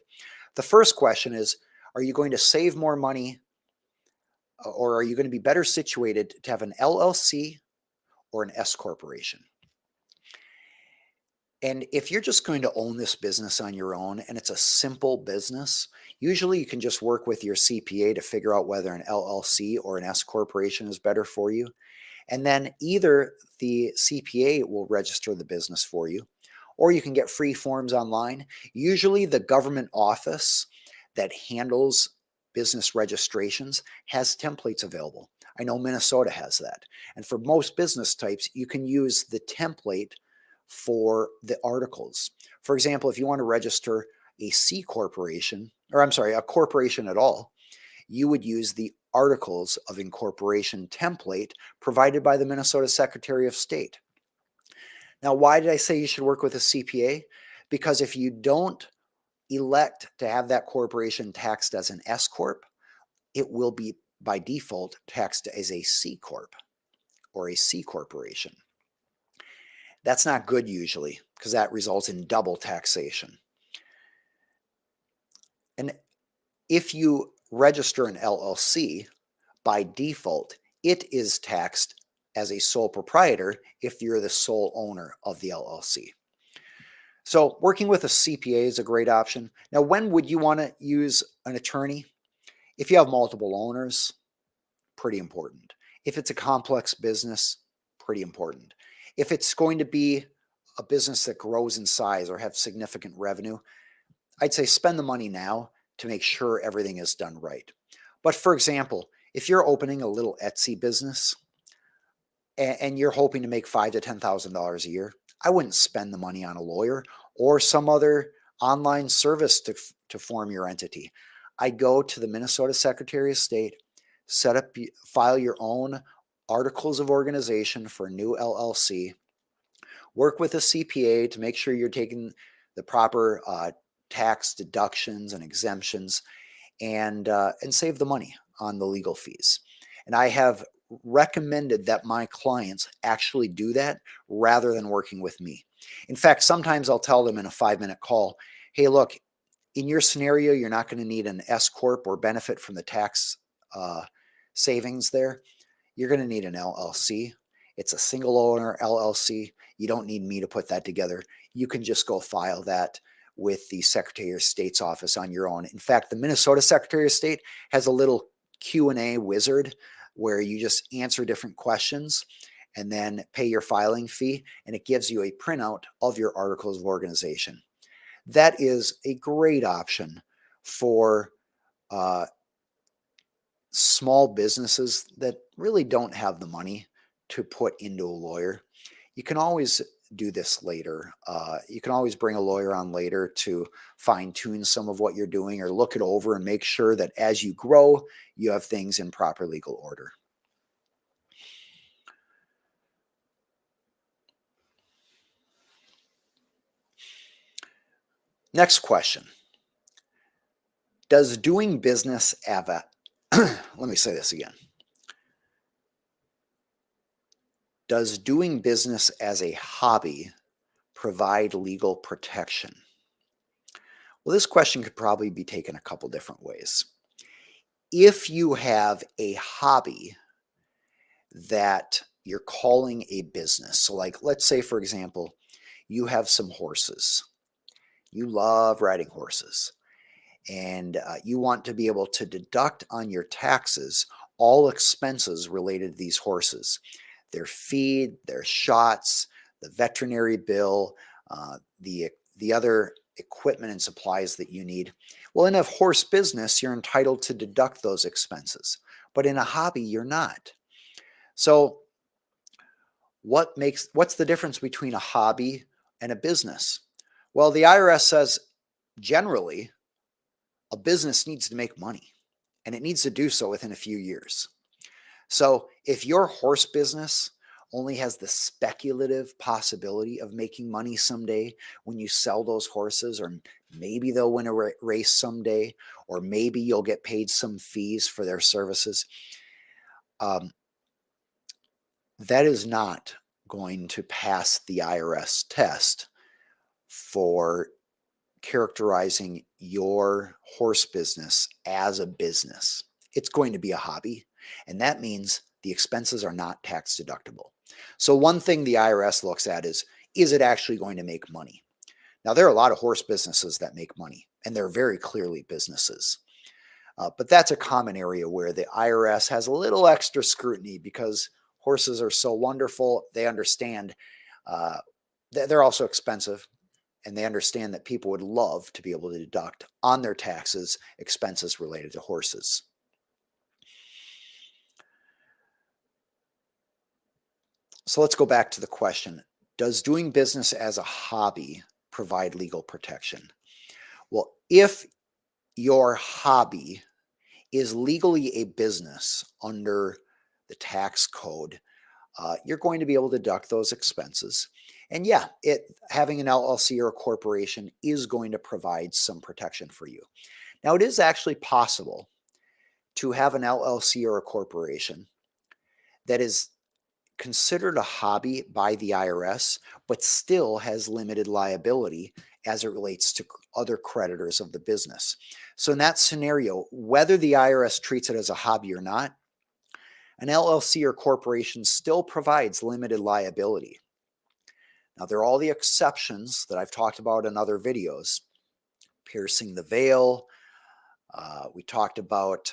The first question is, are you going to save more money, or are you going to be better situated to have an LLC or an S corporation? And if you're just going to own this business on your own and it's a simple business, usually you can just work with your CPA to figure out whether an LLC or an S corporation is better for you. And then either the CPA will register the business for you, or you can get free forms online. Usually the government office that handles business registrations has templates available. I know Minnesota has that. And for most business types, you can use the template for the articles. For example, if you want to register a C corporation, or I'm sorry, a corporation at all, you would use the Articles of Incorporation template provided by the Minnesota Secretary of State. Now, why did I say you should work with a CPA? Because if you don't elect to have that corporation taxed as an S Corp, it will be by default taxed as a C Corp or a C corporation. That's not good usually, because that results in double taxation. And if you register an LLC, by default, it is taxed as a sole proprietor if you're the sole owner of the LLC. So working with a CPA is a great option. Now, when would you want to use an attorney? If you have multiple owners, pretty important. If it's a complex business, pretty important. If it's going to be a business that grows in size or have significant revenue, I'd say spend the money now to make sure everything is done right. But for example, if you're opening a little Etsy business and you're hoping to make $5,000 to $10,000 a year, I wouldn't spend the money on a lawyer or some other online service to form your entity. I'd go to the Minnesota Secretary of State, file your own articles of organization for a new LLC, work with a CPA to make sure you're taking the proper tax deductions and exemptions, and save the money on the legal fees. And I have recommended that my clients actually do that rather than working with me. In fact, sometimes I'll tell them in a 5-minute call, hey, look, in your scenario, you're not going to need an S Corp or benefit from the tax savings there. You're going to need an LLC. It's a single owner LLC. You don't need me to put that together. You can just go file that with the Secretary of State's office on your own. In fact, the Minnesota Secretary of State has a little Q&A wizard where you just answer different questions and then pay your filing fee, and it gives you a printout of your articles of organization. That is a great option for small businesses that really don't have the money to put into a lawyer. You can always do this later. You can always bring a lawyer on later to fine tune some of what you're doing or look it over and make sure that as you grow, you have things in proper legal order. Next question. Does doing business have a, let me say this again. Does doing business as a hobby provide legal protection? Well, this question could probably be taken a couple different ways. If you have a hobby that you're calling a business, so like let's say, for example, you have some horses. You love riding horses, and you want to be able to deduct on your taxes all expenses related to these horses, their feed, their shots, the veterinary bill, the other equipment and supplies that you need. Well, in a horse business, you're entitled to deduct those expenses, but in a hobby, you're not. So what's the difference between a hobby and a business? Well, the IRS says generally a business needs to make money, and it needs to do so within a few years. So if your horse business only has the speculative possibility of making money someday when you sell those horses, or maybe they'll win a race someday, or maybe you'll get paid some fees for their services. That is not going to pass the IRS test for characterizing your horse business as a business. It's going to be a hobby, and that means the expenses are not tax deductible. So one thing the IRS looks at is it actually going to make money? Now, there are a lot of horse businesses that make money, and they're very clearly businesses. But that's a common area where the IRS has a little extra scrutiny because horses are so wonderful. They understand they're also expensive, and they understand that people would love to be able to deduct on their taxes expenses related to horses. So let's go back to the question, does doing business as a hobby provide legal protection? Well, if your hobby is legally a business under the tax code, you're going to be able to deduct those expenses. And yeah, having an LLC or a corporation is going to provide some protection for you. Now, it is actually possible to have an LLC or a corporation that is considered a hobby by the IRS, but still has limited liability as it relates to other creditors of the business. So in that scenario, whether the IRS treats it as a hobby or not, an LLC or corporation still provides limited liability. Now, there are all the exceptions that I've talked about in other videos. Piercing the veil. We talked about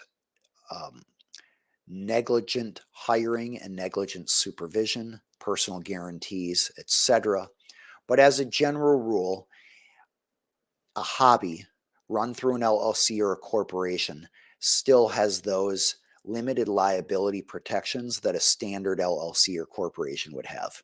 negligent hiring and negligent supervision, personal guarantees, etc. But as a general rule, a hobby run through an LLC or a corporation still has those limited liability protections that a standard LLC or corporation would have.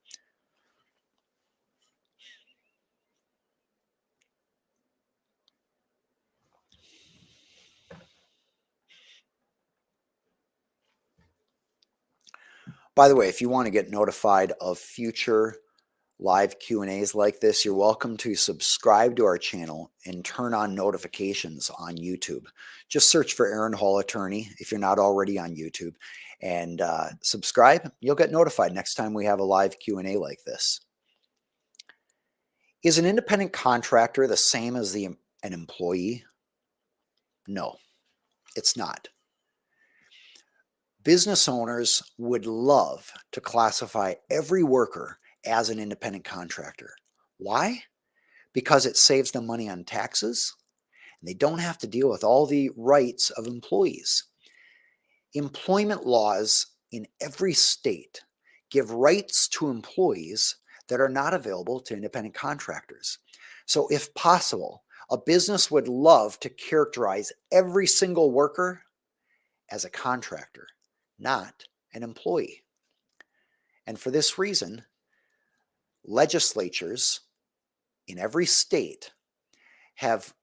By the way, if you want to get notified of future live Q&As like this, you're welcome to subscribe to our channel and turn on notifications on YouTube. Just search for Aaron Hall Attorney if you're not already on YouTube, and subscribe. You'll get notified next time we have a live Q&A like this. Is an independent contractor the same as an employee? No, it's not. Business owners would love to classify every worker as an independent contractor. Why? Because it saves them money on taxes, and they don't have to deal with all the rights of employees. Employment laws in every state give rights to employees that are not available to independent contractors. So if possible, a business would love to characterize every single worker as a contractor, not an employee. And for this reason, legislatures in every state have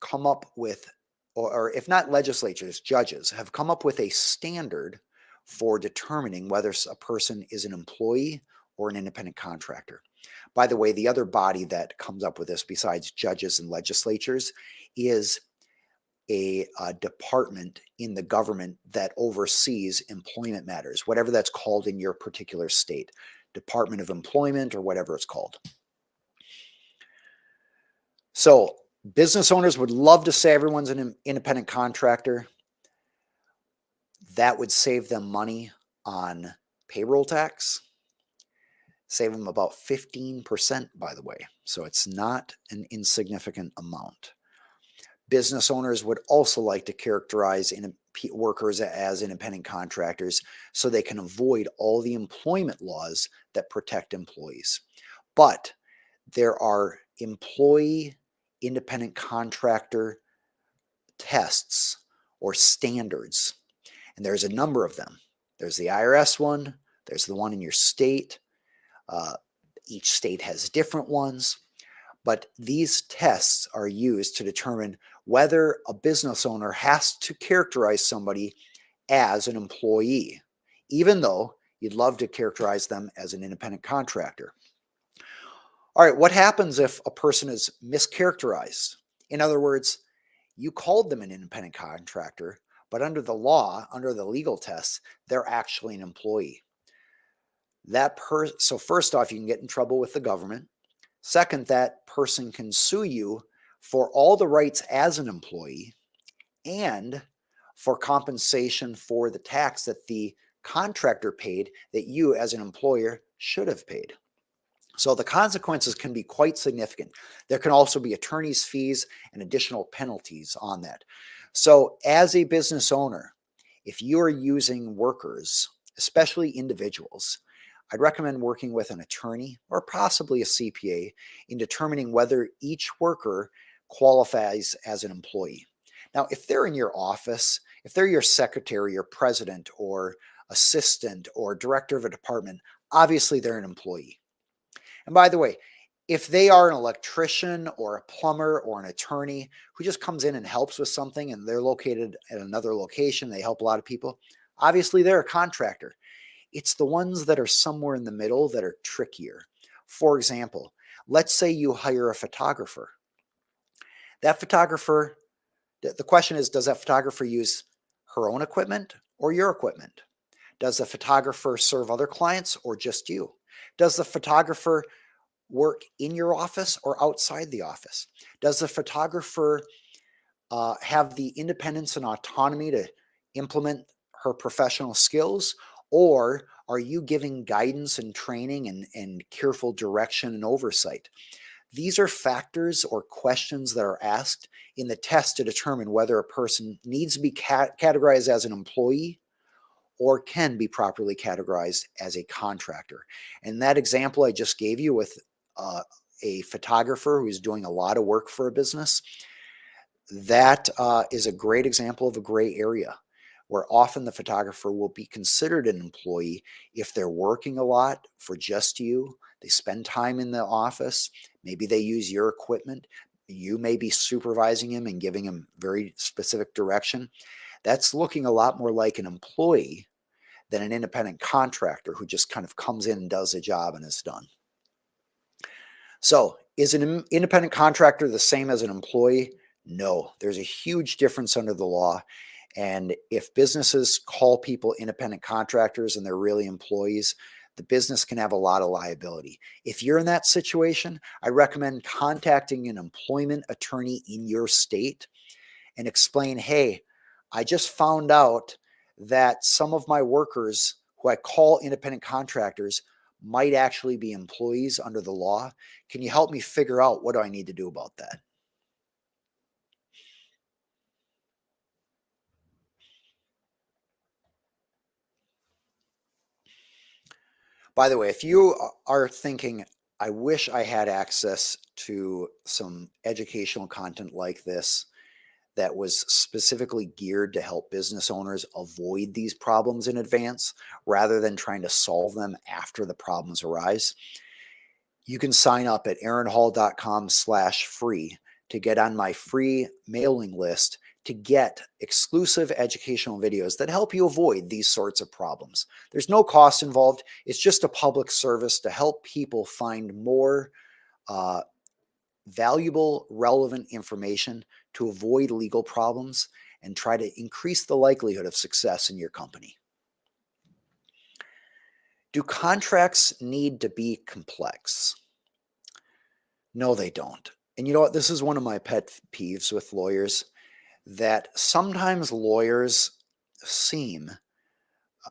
come up with, or if not legislatures, judges have come up with a standard for determining whether a person is an employee or an independent contractor. By the way, the other body that comes up with this besides judges and legislatures is a department in the government that oversees employment matters, whatever that's called in your particular state, Department of Employment or whatever it's called. So business owners would love to say everyone's an independent contractor. That would save them money on payroll tax, save them about 15%, by the way. So it's not an insignificant amount. Business owners would also like to characterize workers as independent contractors so they can avoid all the employment laws that protect employees. But there are employee independent contractor tests or standards, and there's a number of them. There's the IRS one, there's the one in your state. Each state has different ones. But these tests are used to determine whether a business owner has to characterize somebody as an employee, even though you'd love to characterize them as an independent contractor. All right, what happens if a person is mischaracterized? In other words, you called them an independent contractor, but under the law, under the legal tests, they're actually an employee. So first off, you can get in trouble with the government. Second, that person can sue you for all the rights as an employee and for compensation for the tax that the contractor paid that you as an employer should have paid. So the consequences can be quite significant. There can also be attorney's fees and additional penalties on that. So as a business owner, if you are using workers, especially individuals, I'd recommend working with an attorney or possibly a CPA in determining whether each worker qualifies as an employee. Now, if they're in your office, if they're your secretary or president or assistant or director of a department, obviously they're an employee. And by the way, if they are an electrician or a plumber or an attorney who just comes in and helps with something and they're located at another location, they help a lot of people, obviously they're a contractor. It's the ones that are somewhere in the middle that are trickier. For example, let's say you hire a photographer. That photographer, the question is, does that photographer use her own equipment or your equipment? Does the photographer serve other clients or just you? Does the photographer work in your office or outside the office? Does the photographer have the independence and autonomy to implement her professional skills? Or are you giving guidance and training and careful direction and oversight? These are factors or questions that are asked in the test to determine whether a person needs to be categorized as an employee or can be properly categorized as a contractor. And that example I just gave you with a photographer who's doing a lot of work for a business, that is a great example of a gray area where often the photographer will be considered an employee if they're working a lot for just you. They spend time in the office. Maybe they use your equipment. You may be supervising him and giving him very specific direction. That's looking a lot more like an employee than an independent contractor who just kind of comes in and does a job and is done. So is an independent contractor the same as an employee? No, there's a huge difference under the law. And if businesses call people independent contractors and they're really employees, the business can have a lot of liability. If you're in that situation, I recommend contacting an employment attorney in your state and explain, hey, I just found out that some of my workers who I call independent contractors might actually be employees under the law. Can you help me figure out what do I need to do about that? By the way, if you are thinking, I wish I had access to some educational content like this that was specifically geared to help business owners avoid these problems in advance rather than trying to solve them after the problems arise, you can sign up at aaronhall.com/free to get on my free mailing list to get exclusive educational videos that help you avoid these sorts of problems. There's no cost involved. It's just a public service to help people find more valuable, relevant information to avoid legal problems and try to increase the likelihood of success in your company. Do contracts need to be complex? No, they don't. And you know what? This is one of my pet peeves with lawyers, that sometimes lawyers seem,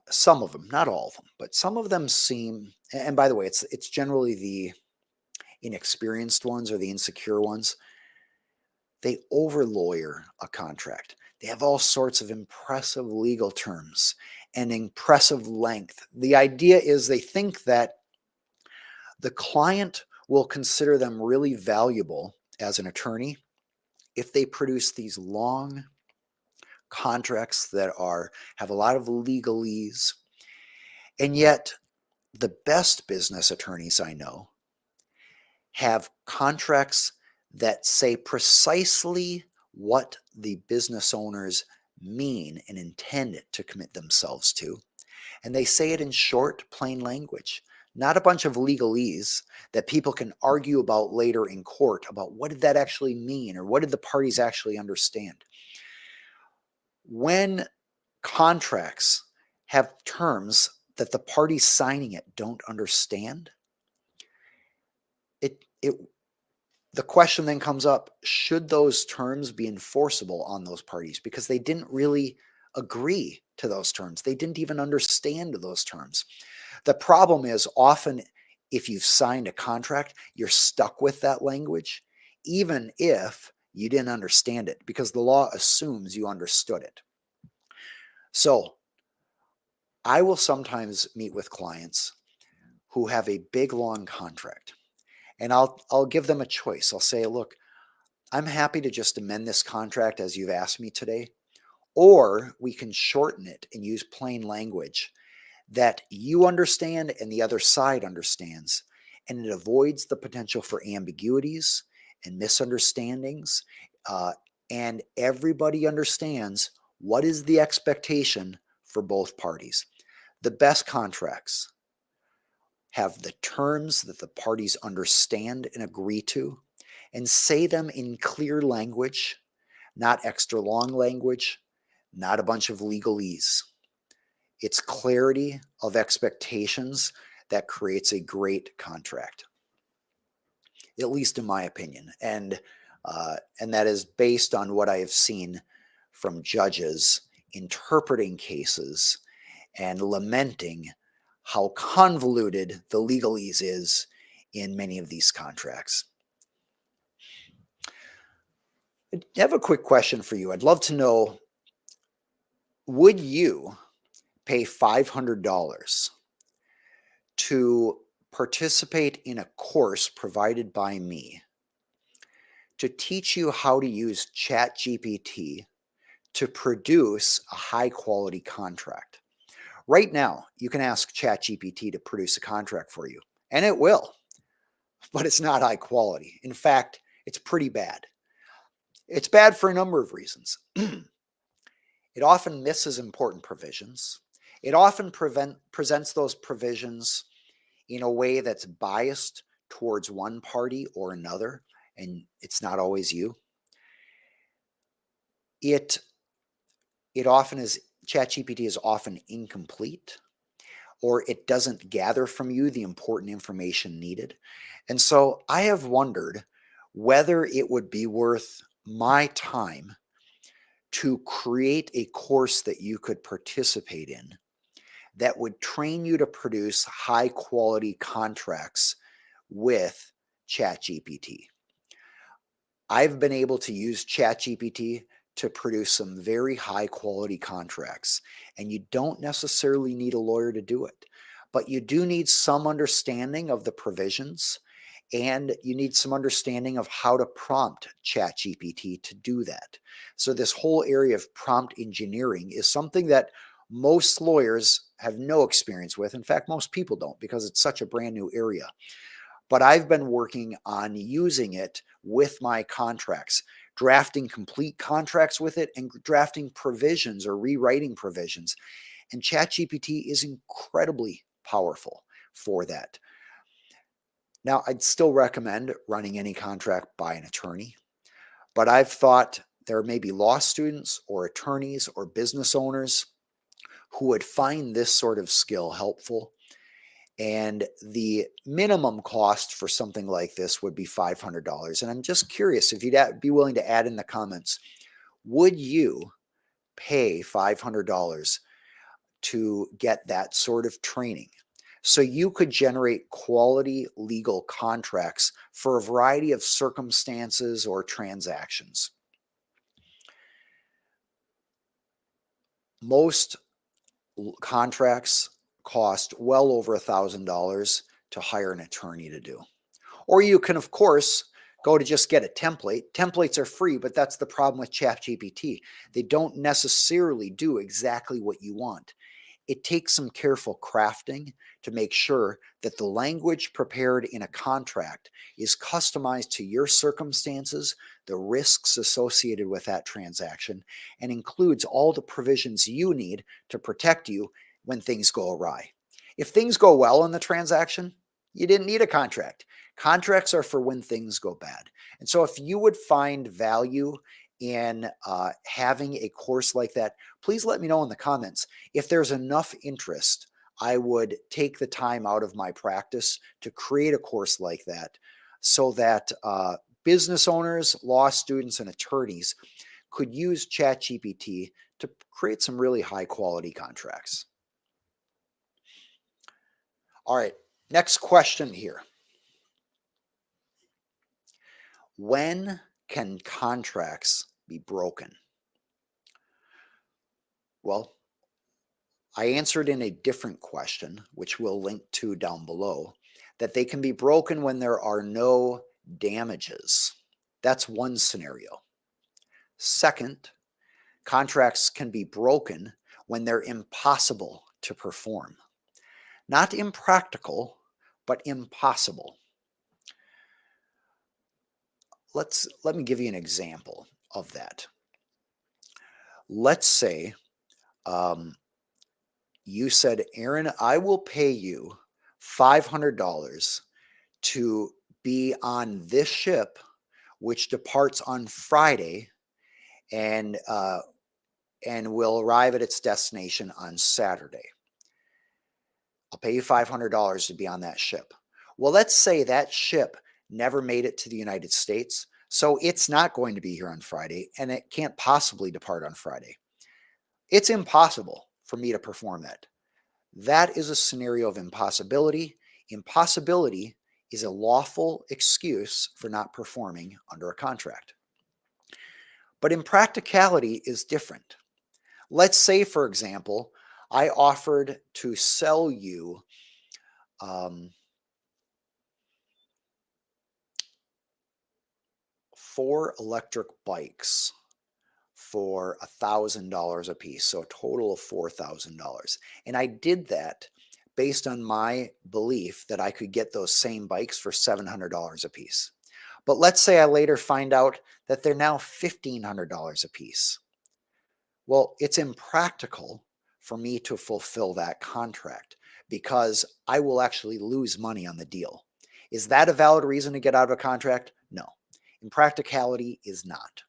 some of them, not all of them, but some of them seem, and by the way, it's generally the inexperienced ones or the insecure ones, they over lawyer a contract. They have all sorts of impressive legal terms and impressive length. The idea is they think that the client will consider them really valuable as an attorney if they produce these long contracts that have a lot of legalese. And yet the best business attorneys I know have contracts that say precisely what the business owners mean and intend to commit themselves to. And they say it in short, plain language, not a bunch of legalese that people can argue about later in court about what did that actually mean or what did the parties actually understand. When contracts have terms that the parties signing it don't understand, it the question then comes up, should those terms be enforceable on those parties? Because they didn't really agree to those terms. They didn't even understand those terms. The problem is often if you've signed a contract, you're stuck with that language, even if you didn't understand it, because the law assumes you understood it. So I will sometimes meet with clients who have a big, long contract, and I'll give them a choice. I'll say, look, I'm happy to just amend this contract as you've asked me today, or we can shorten it and use plain language that you understand and the other side understands, and it avoids the potential for ambiguities and misunderstandings, uh, and everybody understands what is the expectation for both parties. The best contracts have the terms that the parties understand and agree to, and say them in clear language, not extra long language, not a bunch of legalese. It's clarity of expectations that creates a great contract, at least in my opinion. And that is based on what I have seen from judges interpreting cases and lamenting how convoluted the legalese is in many of these contracts. I have a quick question for you. I'd love to know, would you pay $500 to participate in a course provided by me to teach you how to use ChatGPT to produce a high quality contract? Right now, you can ask ChatGPT to produce a contract for you, and it will, but it's not high quality. In fact, it's pretty bad. It's bad for a number of reasons. It often misses important provisions. It often presents those provisions in a way that's biased towards one party or another, and it's not always you. It often is, ChatGPT is often incomplete, or it doesn't gather from you the important information needed. And so I have wondered whether it would be worth my time to create a course that you could participate in that would train you to produce high quality contracts with ChatGPT. I've been able to use ChatGPT to produce some very high quality contracts, and you don't necessarily need a lawyer to do it, but you do need some understanding of the provisions, and you need some understanding of how to prompt ChatGPT to do that. So this whole area of prompt engineering is something that most lawyers have no experience with. In fact, most people don't, because it's such a brand new area. But I've been working on using it with my contracts, drafting complete contracts with it and drafting provisions or rewriting provisions. And ChatGPT is incredibly powerful for that. Now, I'd still recommend running any contract by an attorney, but I've thought there may be law students or attorneys or business owners who would find this sort of skill helpful. And the minimum cost for something like this would be $500. And I'm just curious if you'd be willing to add in the comments, would you pay $500 to get that sort of training so you could generate quality legal contracts for a variety of circumstances or transactions? Most contracts cost well over $1,000 to hire an attorney to do. Or you can, of course, go to just get a template. Templates are free, but that's the problem with ChatGPT. They don't necessarily do exactly what you want. It takes some careful crafting to make sure that the language prepared in a contract is customized to your circumstances, the risks associated with that transaction, and includes all the provisions you need to protect you when things go awry. If things go well in the transaction, you didn't need a contract. Contracts are for when things go bad. And so if you would find value in having a course like that, please let me know in the comments. If there's enough interest, I would take the time out of my practice to create a course like that so that business owners, law students, and attorneys could use ChatGPT to create some really high quality contracts. All right, next question here. When can contracts be broken? Well, I answered in a different question, which we'll link to down below, that they can be broken when there are no damages. That's one scenario. Second, contracts can be broken when they're impossible to perform. Not impractical, but impossible. Let me give you an example of that. Let's say you said, Aaron, I will pay you $500 to be on this ship, which departs on Friday and will arrive at its destination on Saturday. I'll pay you $500 to be on that ship. Well, let's say that ship never made it to the United States, so it's not going to be here on Friday, and it can't possibly depart on Friday. It's impossible for me to perform that. That is a scenario of impossibility. Impossibility is a lawful excuse for not performing under a contract. But impracticality is different. Let's say, for example, I offered to sell you 4 electric bikes for $1,000 a piece, so a total of $4,000. And I did that based on my belief that I could get those same bikes for $700 a piece. But let's say I later find out that they're now $1,500 a piece. Well, it's impractical for me to fulfill that contract because I will actually lose money on the deal. Is that a valid reason to get out of a contract? No. Impracticality is not.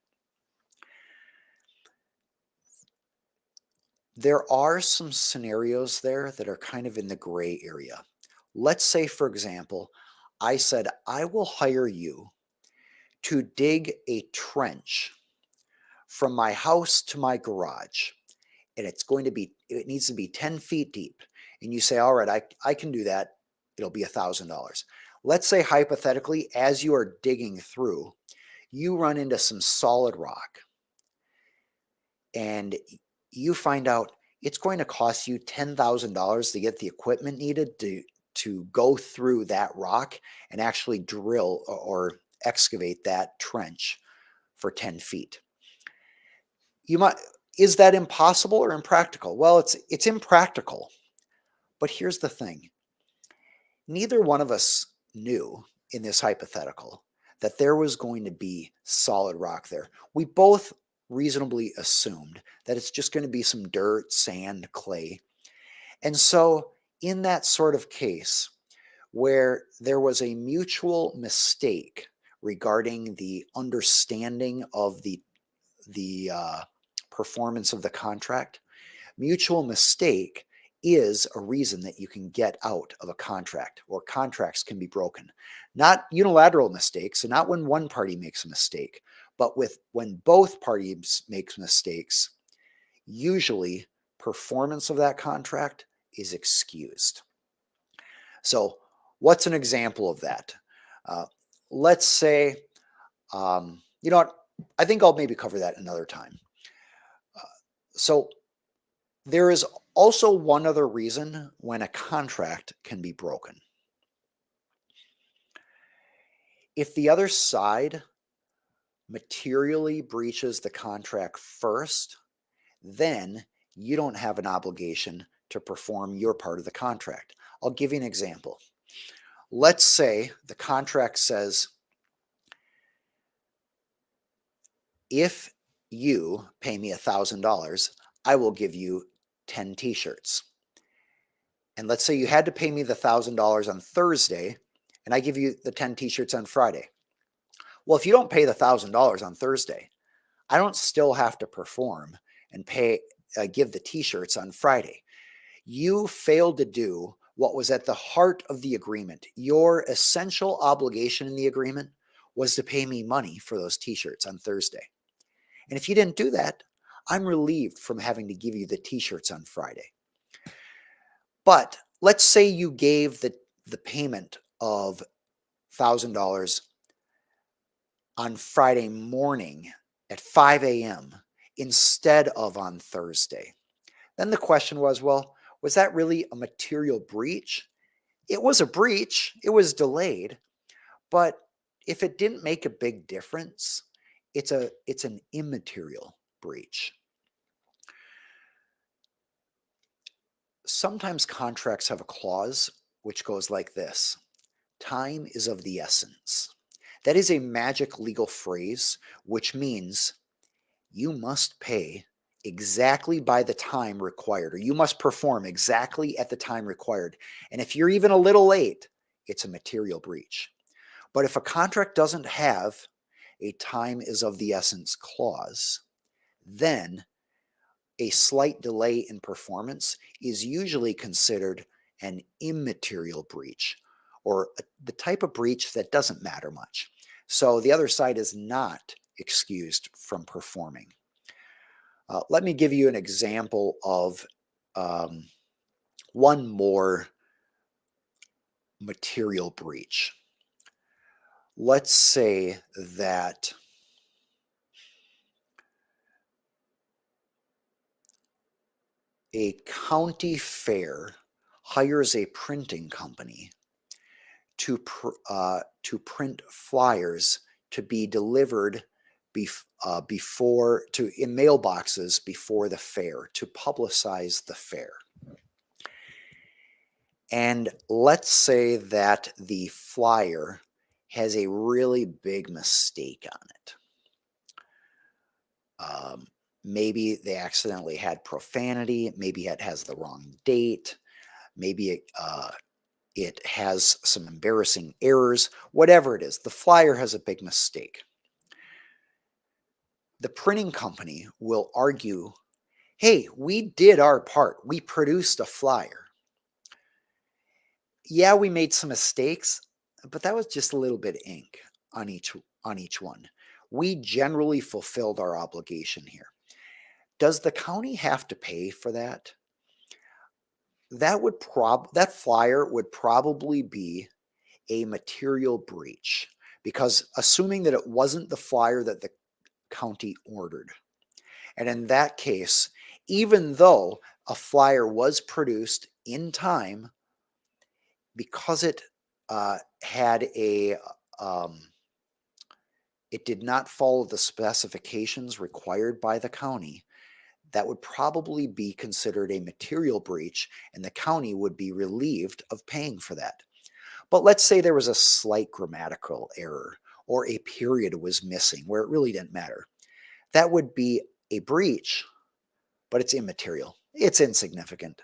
There are some scenarios there that are kind of in the gray area. Let's say, for example, I said, I will hire you to dig a trench from my house to my garage. And it needs to be 10 feet deep. And you say, all right, I can do that. It'll be $1,000. Let's say hypothetically, as you are digging through, you run into some solid rock and you find out it's going to cost you $10,000 to get the equipment needed to go through that rock and actually drill or excavate that trench for 10 feet. Is that impossible or impractical? Well, it's impractical. But here's the thing. Neither one of us knew in this hypothetical that there was going to be solid rock there. We both reasonably assumed that it's just going to be some dirt, sand, clay. And so in that sort of case where there was a mutual mistake regarding the understanding of the performance of the contract, mutual mistake is a reason that you can get out of a contract, or contracts can be broken. Not unilateral mistakes, so not when one party makes a mistake, but when both parties make mistakes, usually performance of that contract is excused. So what's an example of that? Let's say, you know what, I think I'll maybe cover that another time. So there is also one other reason when a contract can be broken. If the other side materially breaches the contract first, then you don't have an obligation to perform your part of the contract. I'll give you an example. Let's say the contract says, if you pay me $1,000, I will give you 10 t-shirts. And let's say you had to pay me the $1,000 on Thursday, and I give you the 10 t-shirts on Friday. Well, if you don't pay the $1,000 on Thursday, I don't still have to perform and give the t-shirts on Friday. You failed to do what was at the heart of the agreement. Your essential obligation in the agreement was to pay me money for those t-shirts on Thursday. And if you didn't do that, I'm relieved from having to give you the t-shirts on Friday. But let's say you gave the payment of $1,000 on Friday morning at 5 a.m. instead of on Thursday. Then the question was, well, was that really a material breach? It was a breach. It was delayed. But if it didn't make a big difference, it's an immaterial breach. Sometimes contracts have a clause which goes like this: time is of the essence. That is a magic legal phrase, which means you must pay exactly by the time required, or you must perform exactly at the time required. And if you're even a little late, it's a material breach. But if a contract doesn't have a time is of the essence clause, then a slight delay in performance is usually considered an immaterial breach, or the type of breach that doesn't matter much. So the other side is not excused from performing. Let me give you an example of one more material breach. Let's say that a county fair hires a printing company to print flyers to be delivered in mailboxes before the fair, to publicize the fair. And let's say that the flyer has a really big mistake on it. Maybe they accidentally had profanity. Maybe it has the wrong date. Maybe it has some embarrassing errors. Whatever it is, the flyer has a big mistake. The printing company will argue, hey, we did our part. We produced a flyer. Yeah, we made some mistakes, but that was just a little bit of ink on each one. We generally fulfilled our obligation here. Does the county have to pay for that? That flyer would probably be a material breach, because assuming that it wasn't the flyer that the county ordered. And in that case, even though a flyer was produced in time, because it it did not follow the specifications required by the county, that would probably be considered a material breach, and the county would be relieved of paying for that. But let's say there was a slight grammatical error, or a period was missing where it really didn't matter. That would be a breach, but it's immaterial. It's insignificant.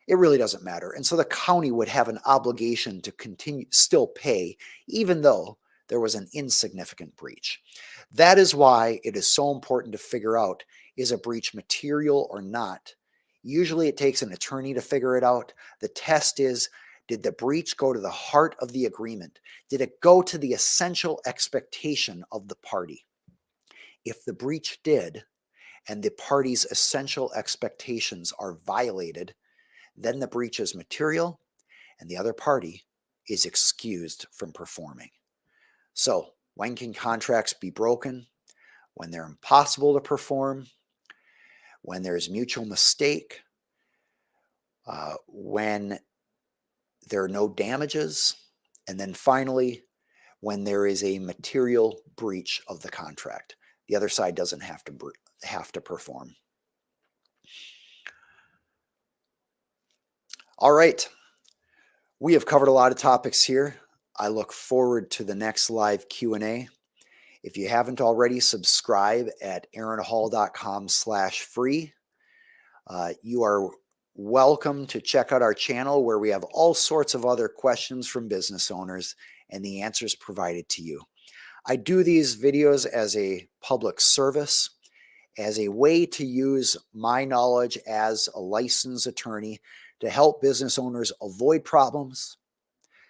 It really doesn't matter. And so the county would have an obligation to still pay, even though there was an insignificant breach. That is why it is so important to figure out, is a breach material or not? Usually it takes an attorney to figure it out. The test is, did the breach go to the heart of the agreement? Did it go to the essential expectation of the party? If the breach did, and the party's essential expectations are violated, then the breach is material and the other party is excused from performing. So, when can contracts be broken? When they're impossible to perform, when there's mutual mistake, when there are no damages, and then finally, when there is a material breach of the contract. The other side doesn't have to perform. All right. We have covered a lot of topics here. I look forward to the next live Q&A. If you haven't already, subscribe at aaronhall.com/free. You are welcome to check out our channel where we have all sorts of other questions from business owners and the answers provided to you. I do these videos as a public service, as a way to use my knowledge as a licensed attorney to help business owners avoid problems,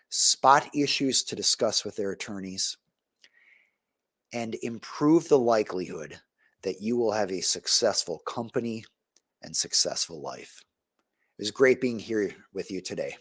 spot issues to discuss with their attorneys, and improve the likelihood that you will have a successful company and successful life. It was great being here with you today.